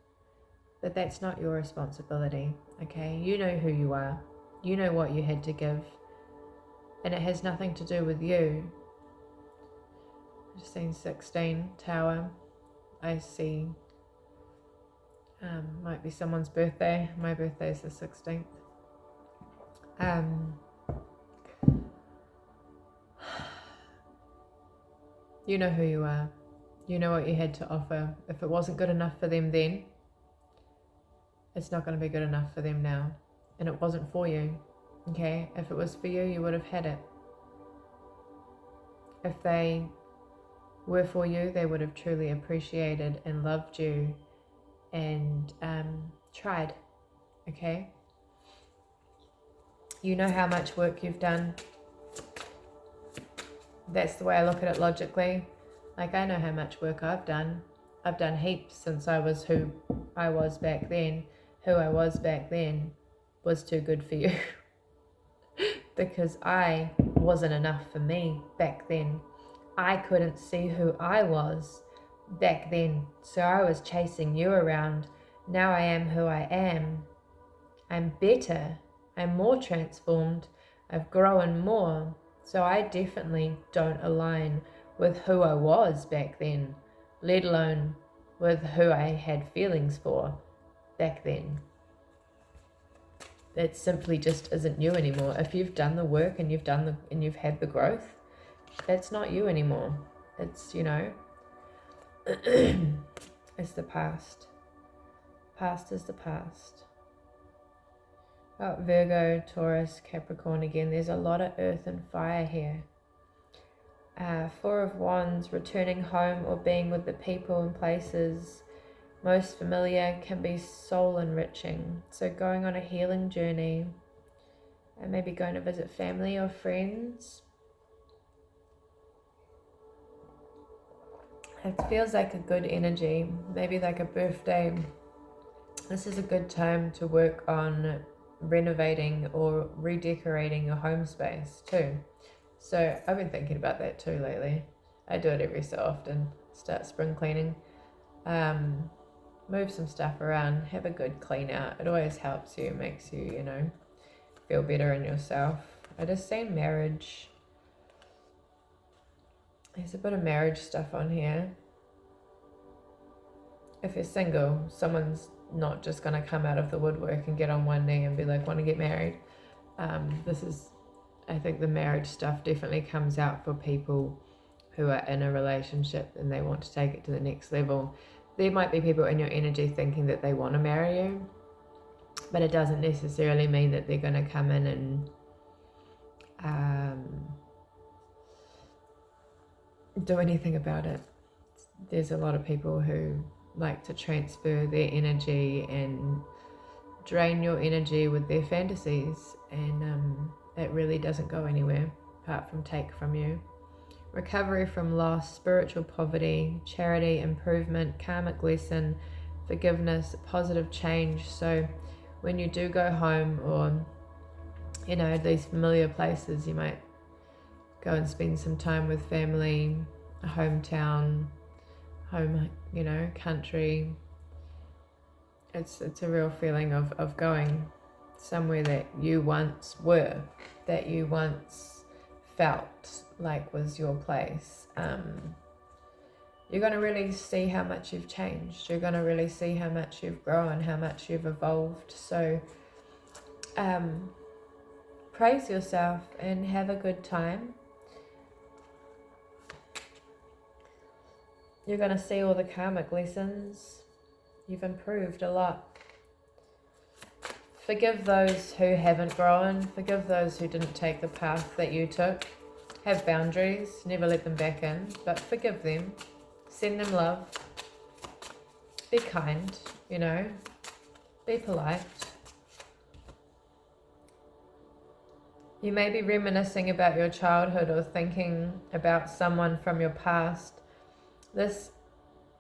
but that's not your responsibility, okay? You know who you are. You know what you had to give, and it has nothing to do with you. I've just seen 16 tower. I see might be someone's birthday. My birthday is the 16th. You know who you are. You know what you had to offer. If it wasn't good enough for them then, it's not going to be good enough for them now. And it wasn't for you, okay? If it was for you, you would have had it. If they were for you, they would have truly appreciated and loved you and tried, okay? You know how much work you've done. That's the way I look at it logically. Like, I know how much work I've done. I've done heaps since I was who I was back then. Who I was back then was too good for you. Because I wasn't enough for me back then. I couldn't see who I was back then. So I was chasing you around. Now I am who I am. I'm better. I'm more transformed. I've grown more. So I definitely don't align with who I was back then, let alone with who I had feelings for back then. That simply just isn't you anymore. If you've done the work and you've had the growth, that's not you anymore. It's, you know, it's the past. Past is the past. Oh, Virgo, Taurus, Capricorn again. There's a lot of earth and fire here. 4 of Wands, returning home or being with the people and places most familiar can be soul enriching. So going on a healing journey and maybe going to visit family or friends. It feels like a good energy, maybe like a birthday. This is a good time to work on renovating or redecorating your home space too. So I've been thinking about that too lately. I do it every so often. Start spring cleaning. Move some stuff around. Have a good clean out. It always helps you. Makes you, you know, feel better in yourself. I just seen marriage. There's a bit of marriage stuff on here. If you're single, someone's not just going to come out of the woodwork and get on one knee and be like, want to get married. I think the marriage stuff definitely comes out for people who are in a relationship and they want to take it to the next level. There might be people in your energy thinking that they want to marry you, but it doesn't necessarily mean that they're going to come in and do anything about it. There's a lot of people who like to transfer their energy and drain your energy with their fantasies, and it really doesn't go anywhere apart from take from you. Recovery from loss, spiritual poverty, charity, improvement, karmic lesson, forgiveness, positive change. So when you do go home, or you know, these familiar places, you might go and spend some time with family, a hometown, home, you know, country. It's a real feeling of going somewhere that you once were, that you once felt like was your place. you're going to really see how much you've changed. You're going to really see how much you've grown, how much you've evolved. So praise yourself and have a good time. You're going to see all the karmic lessons. You've improved a lot. Forgive those who haven't grown. Forgive those who didn't take the path that you took. Have boundaries. Never let them back in, but forgive them. Send them love. Be kind, you know. Be polite. You may be reminiscing about your childhood or thinking about someone from your past. This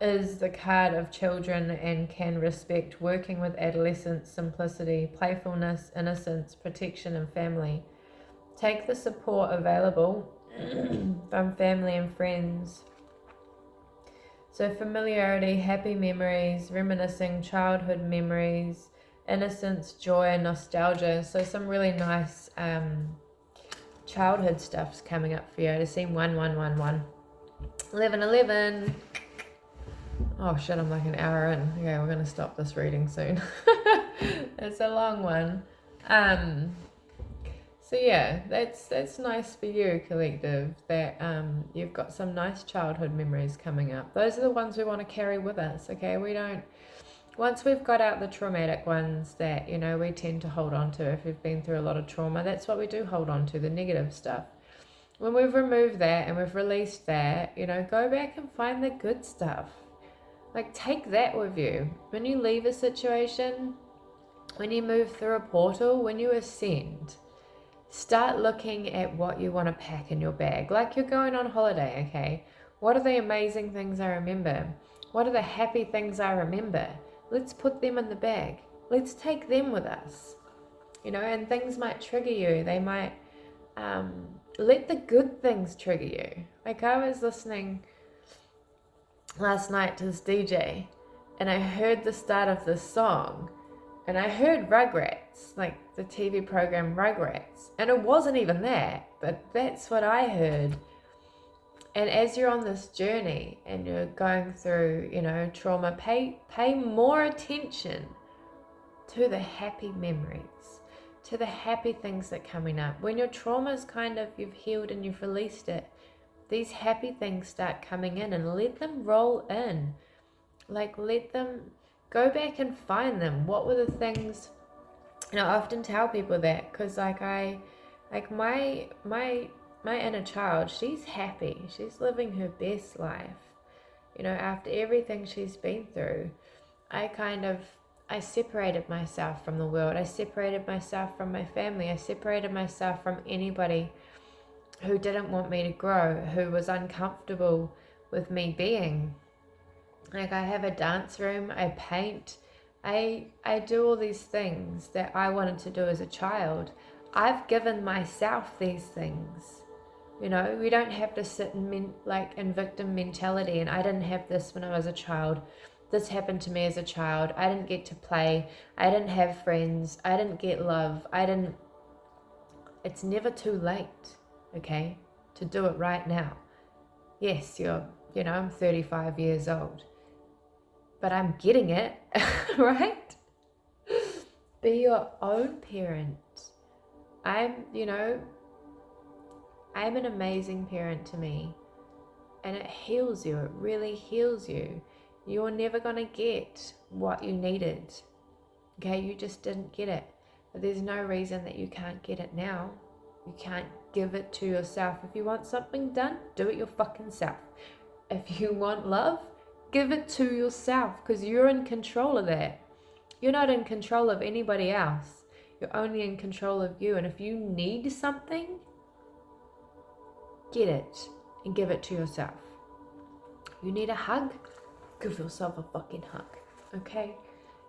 is the card of children and can respect working with adolescence, simplicity, playfulness, innocence, protection, and family. Take the support available from family and friends. So familiarity, happy memories, reminiscing childhood memories, innocence, joy, nostalgia. So some really nice childhood stuff's coming up for you. To see 1111. 1111. Oh shit, I'm like an hour in. Okay, we're gonna stop this reading soon. It's a long one. So yeah, that's nice for you, collective, that you've got some nice childhood memories coming up. Those are the ones we want to carry with us, okay? We don't, once we've got out the traumatic ones that, you know, we tend to hold on to if we've been through a lot of trauma, that's what we do hold on to, the negative stuff. When we've removed that and we've released that, you know, go back and find the good stuff. Like, take that with you. When you leave a situation, when you move through a portal, when you ascend, start looking at what you want to pack in your bag. Like you're going on holiday, okay? What are the amazing things I remember? What are the happy things I remember? Let's put them in the bag. Let's take them with us. You know, and things might trigger you. They might, let the good things trigger you. Like I was listening last night to this DJ and I heard the start of this song and I heard Rugrats, like the TV program Rugrats, and it wasn't even that, but that's what I heard. And as you're on this journey and you're going through, you know, trauma, pay more attention to the happy memories, to the happy things that are coming up. When your trauma's kind of, you've healed and you've released it, these happy things start coming in, and let them roll in. Like, let them go back and find them. What were the things, and I often tell people that, because like my inner child, she's happy. She's living her best life. You know, after everything she's been through, I separated myself from the world. I separated myself from my family. I separated myself from anybody who didn't want me to grow, who was uncomfortable with me being. Like, I have a dance room, I paint, I do all these things that I wanted to do as a child. I've given myself these things. You know, we don't have to sit in victim mentality, and I didn't have this when I was a child. This happened to me as a child. I didn't get to play. I didn't have friends. I didn't get love. It's never too late, okay, to do it right now. Yes, I'm 35 years old, but I'm getting it, right? Be your own parent. I'm an amazing parent to me, and it heals you. It really heals you. You're never going to get what you needed, okay? You just didn't get it. But there's no reason that you can't get it now. You can't give it to yourself. If you want something done, do it your fucking self. If you want love, give it to yourself, because you're in control of that. You're not in control of anybody else. You're only in control of you. And if you need something, get it and give it to yourself. You need a hug? Give yourself a fucking hug, okay?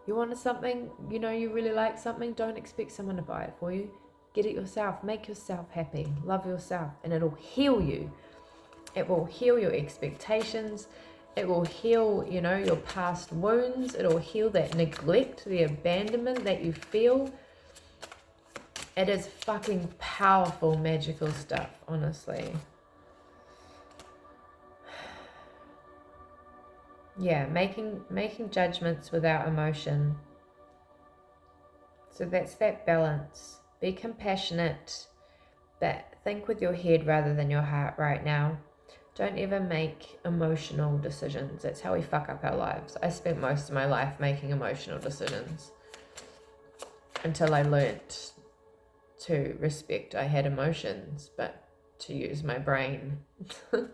You want something, you really like something, don't expect someone to buy it for you. Get it yourself. Make yourself happy. Love yourself, and it'll heal you. It will heal your expectations. It will heal, your past wounds. It'll heal that neglect, the abandonment that you feel. It is fucking powerful, magical stuff, honestly. Yeah, making judgments without emotion. So that's that balance. Be compassionate, but think with your head rather than your heart right now. Don't ever make emotional decisions. That's how we fuck up our lives. I spent most of my life making emotional decisions until I learnt to respect I had emotions, but to use my brain and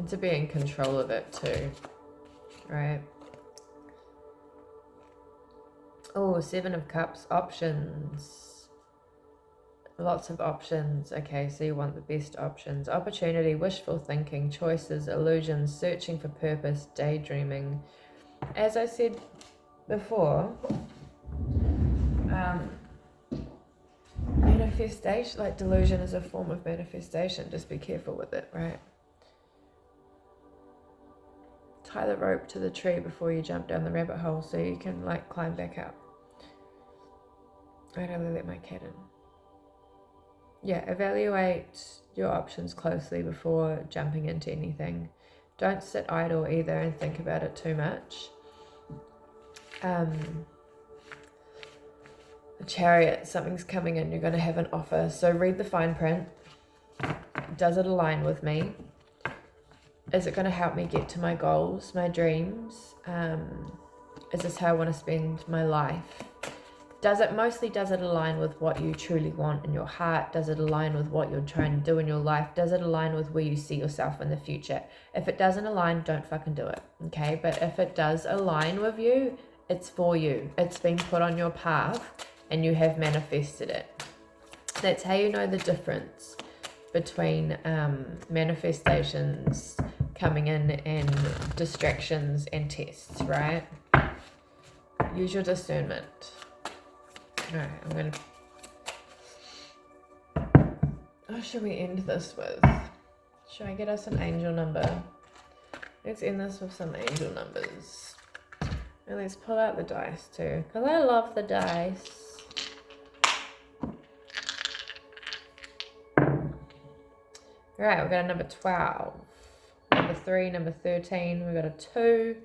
to be in control of it too, right? Oh, 7 of Cups, options. Lots of options. Okay, so you want the best options. Opportunity, wishful thinking, choices, illusions, searching for purpose, daydreaming. As I said before, manifestation, like delusion, is a form of manifestation. Just be careful with it, right? Tie the rope to the tree before you jump down the rabbit hole so you can like climb back up. I don't let my cat in. Yeah, evaluate your options closely before jumping into anything. Don't sit idle either and think about it too much. The Chariot, something's coming in, you're going to have an offer. So read the fine print. Does it align with me? Is it going to help me get to my goals, my dreams? Is this how I want to spend my life? Does it align with what you truly want in your heart? Does it align with what you're trying to do in your life? Does it align with where you see yourself in the future? If it doesn't align, don't fucking do it, okay? But if it does align with you, it's for you. It's been put on your path and you have manifested it. That's how you know the difference between manifestations coming in and distractions and tests, right? Use your discernment. Alright, I'm going to... What should we end this with? Should I get us an angel number? Let's end this with some angel numbers. And let's pull out the dice too, because I love the dice. Alright, we've got a number 12, number 3, number 13, we've got a 2,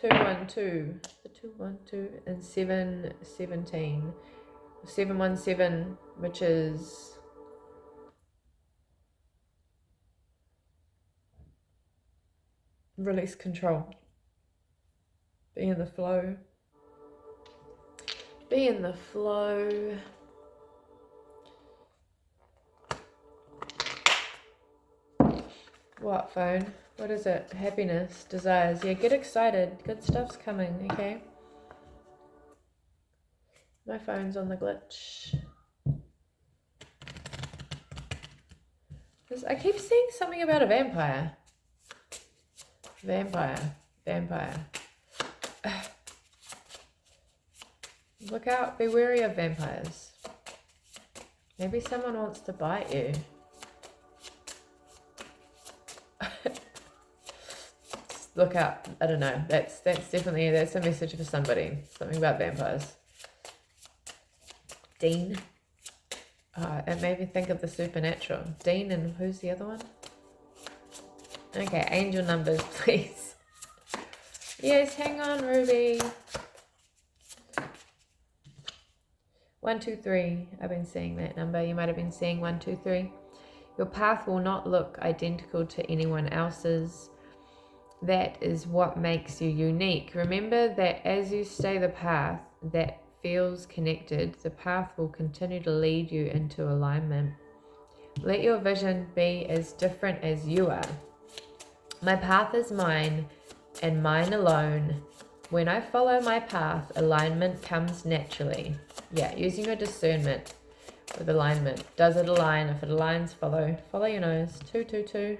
2, 1, 2, 2, 1, 2, and 7, 17. 7, 1, 7, which is release control. Be in the flow. Be in the flow. What phone? What is it? Happiness, desires. Yeah, get excited. Good stuff's coming, okay? My phone's on the glitch. I keep seeing something about a vampire. Vampire. Look out, be wary of vampires. Maybe someone wants to bite you. Look out, I don't know. That's definitely a message for somebody. Something about vampires. Dean. It made me think of the supernatural. Dean, and who's the other one? Okay, angel numbers, please. Yes, hang on, Ruby. 1, 2, 3. I've been seeing that number. You might have been seeing 1, 2, 3. Your path will not look identical to anyone else's. That is what makes you unique. Remember that as you stay the path that feels connected, the path will continue to lead you into alignment. Let your vision be as different as you are. My path is mine and mine alone. When I follow my path, alignment comes naturally. Yeah, using your discernment with alignment. Does it align? If it aligns, follow. Follow your nose. 2, 2, 2.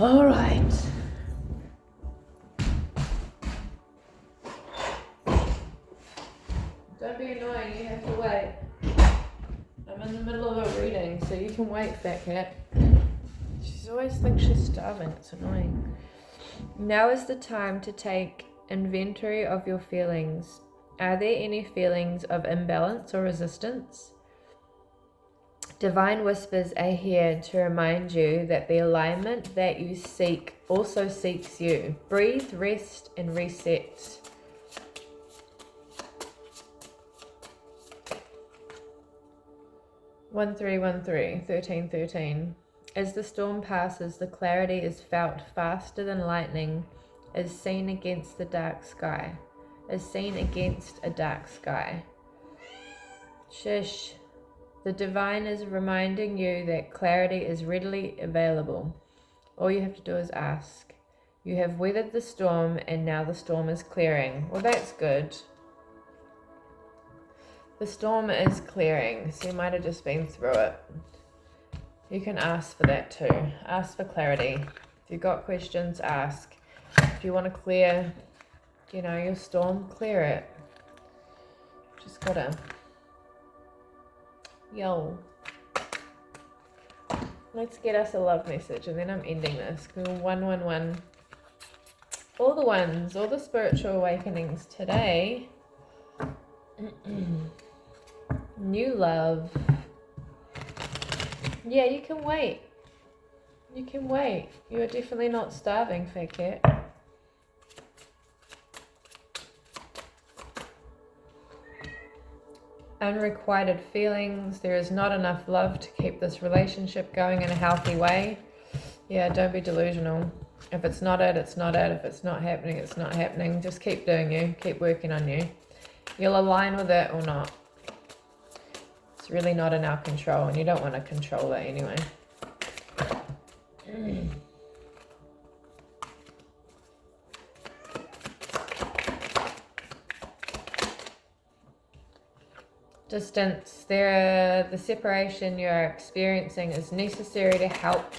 All right. Don't be annoying, you have to wait. I'm in the middle of a reading, so you can wait, fat cat. She always thinks she's starving, it's annoying. Now is the time to take inventory of your feelings. Are there any feelings of imbalance or resistance? Divine whispers are here to remind you that the alignment that you seek also seeks you. Breathe, rest, and reset. One three 1313. As the storm passes, the clarity is felt faster than lightning, as seen against the dark sky. As seen against a dark sky. Shush. The divine is reminding you that clarity is readily available. All you have to do is ask. You have weathered the storm and now the storm is clearing. Well, that's good. The storm is clearing, so you might have just been through it. You can ask for that too. Ask for clarity. If you've got questions, ask. If you want to clear, your storm, clear it. Just gotta... Yo. Let's get us a love message, and then I'm ending this. 111. All the ones, all the spiritual awakenings today. New love. Yeah, you can wait. You can wait. You are definitely not starving, Fat Cat. Unrequited feelings. There is not enough love to keep this relationship going in a healthy way. Yeah, don't be delusional. If it's not it, it's not it. If it's not happening, it's not happening. Just keep doing you. Keep working on you. You'll align with it or not. It's really not in our control, and you don't want to control it anyway. Distance. The separation you're experiencing is necessary to help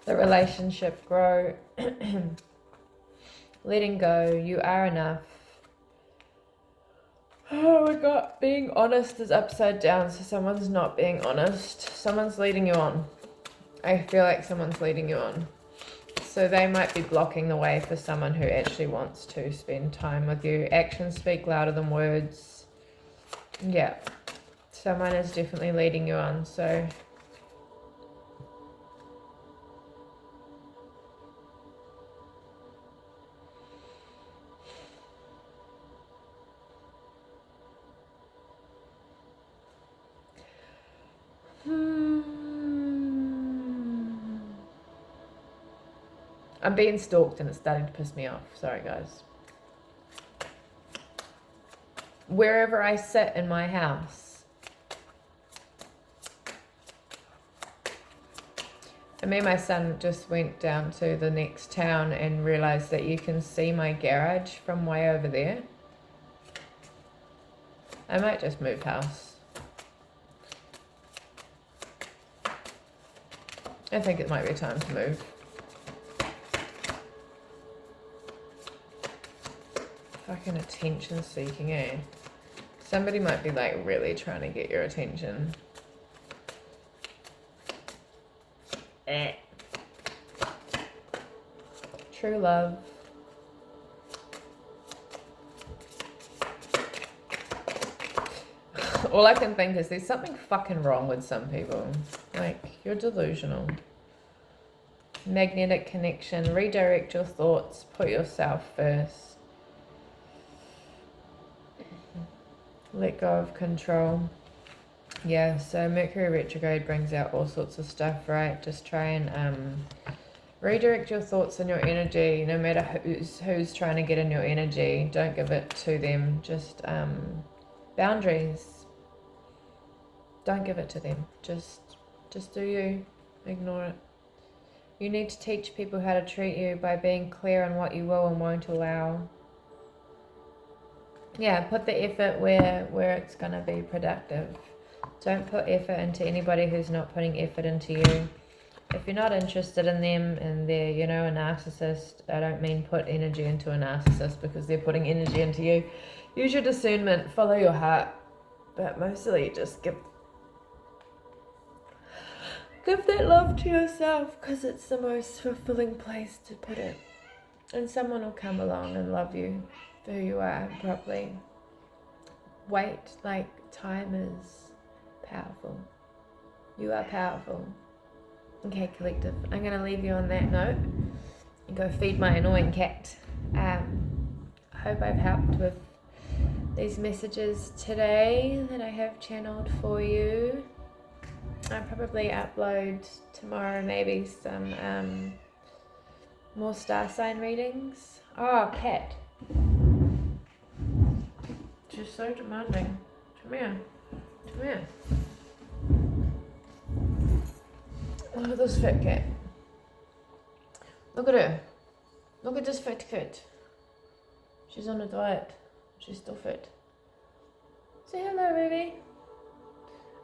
the relationship grow. Letting go. You are enough. Oh my god, being honest is upside down, so someone's not being honest. Someone's leading you on. I feel like someone's leading you on. So they might be blocking the way for someone who actually wants to spend time with you. Actions speak louder than words. Yeah. Someone is definitely leading you on, so... I'm being stalked and it's starting to piss me off. Sorry, guys. Wherever I sit in my house, and me and my son just went down to the next town and realized that you can see my garage from way over there. I might just move house. I think it might be time to move. Fucking attention seeking, eh? Somebody might be like really trying to get your attention. True love. All I can think is there's something fucking wrong with some people. Like, you're delusional. Magnetic connection. Redirect your thoughts. Put yourself first. Let go of control. Yeah, so Mercury retrograde brings out all sorts of stuff, right? Just try and redirect your thoughts and your energy. No matter who's trying to get in your energy, don't give it to them. Just boundaries. Don't give it to them. Just do you. Ignore it. You need to teach people how to treat you by being clear on what you will and won't allow. Yeah, put the effort where it's going to be productive. Don't put effort into anybody who's not putting effort into you. If you're not interested in them and they're, a narcissist, I don't mean put energy into a narcissist because they're putting energy into you. Use your discernment, follow your heart, but mostly just give that love to yourself because it's the most fulfilling place to put it. And someone will come along and love you for who you are properly. Wait, time is powerful. You are powerful. Okay, collective. I'm going to leave you on that note and go feed my annoying cat. I hope I've helped with these messages today that I have channeled for you. I'll probably upload tomorrow maybe some more star sign readings. Oh, cat. She's so demanding. Come here. Come here. Look at this fat cat. Look at her. Look at this fat cat. She's on a diet. She's still fit. Say hello, baby.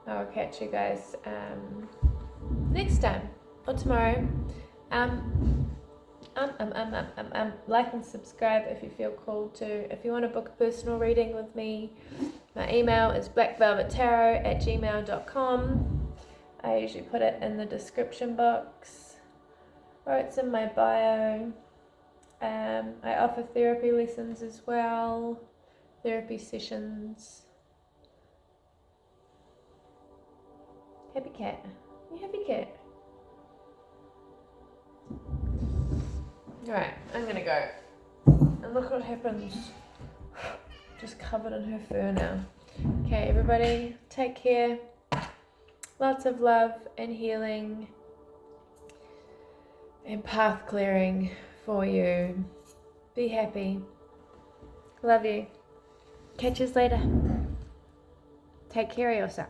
I'll catch you guys next time or tomorrow. Like and subscribe if you feel called to. If you want to book a personal reading with me, my email is blackvelvettarot@gmail.com. I usually put it in the description box or it's in my bio. I offer therapy lessons as well, therapy sessions. Happy cat. You happy cat? Alright, I'm gonna go. And look what happens. Just covered in her fur now. Okay, everybody, take care. Lots of love and healing and path clearing for you. Be happy. Love you. Catch us later. Take care of yourself.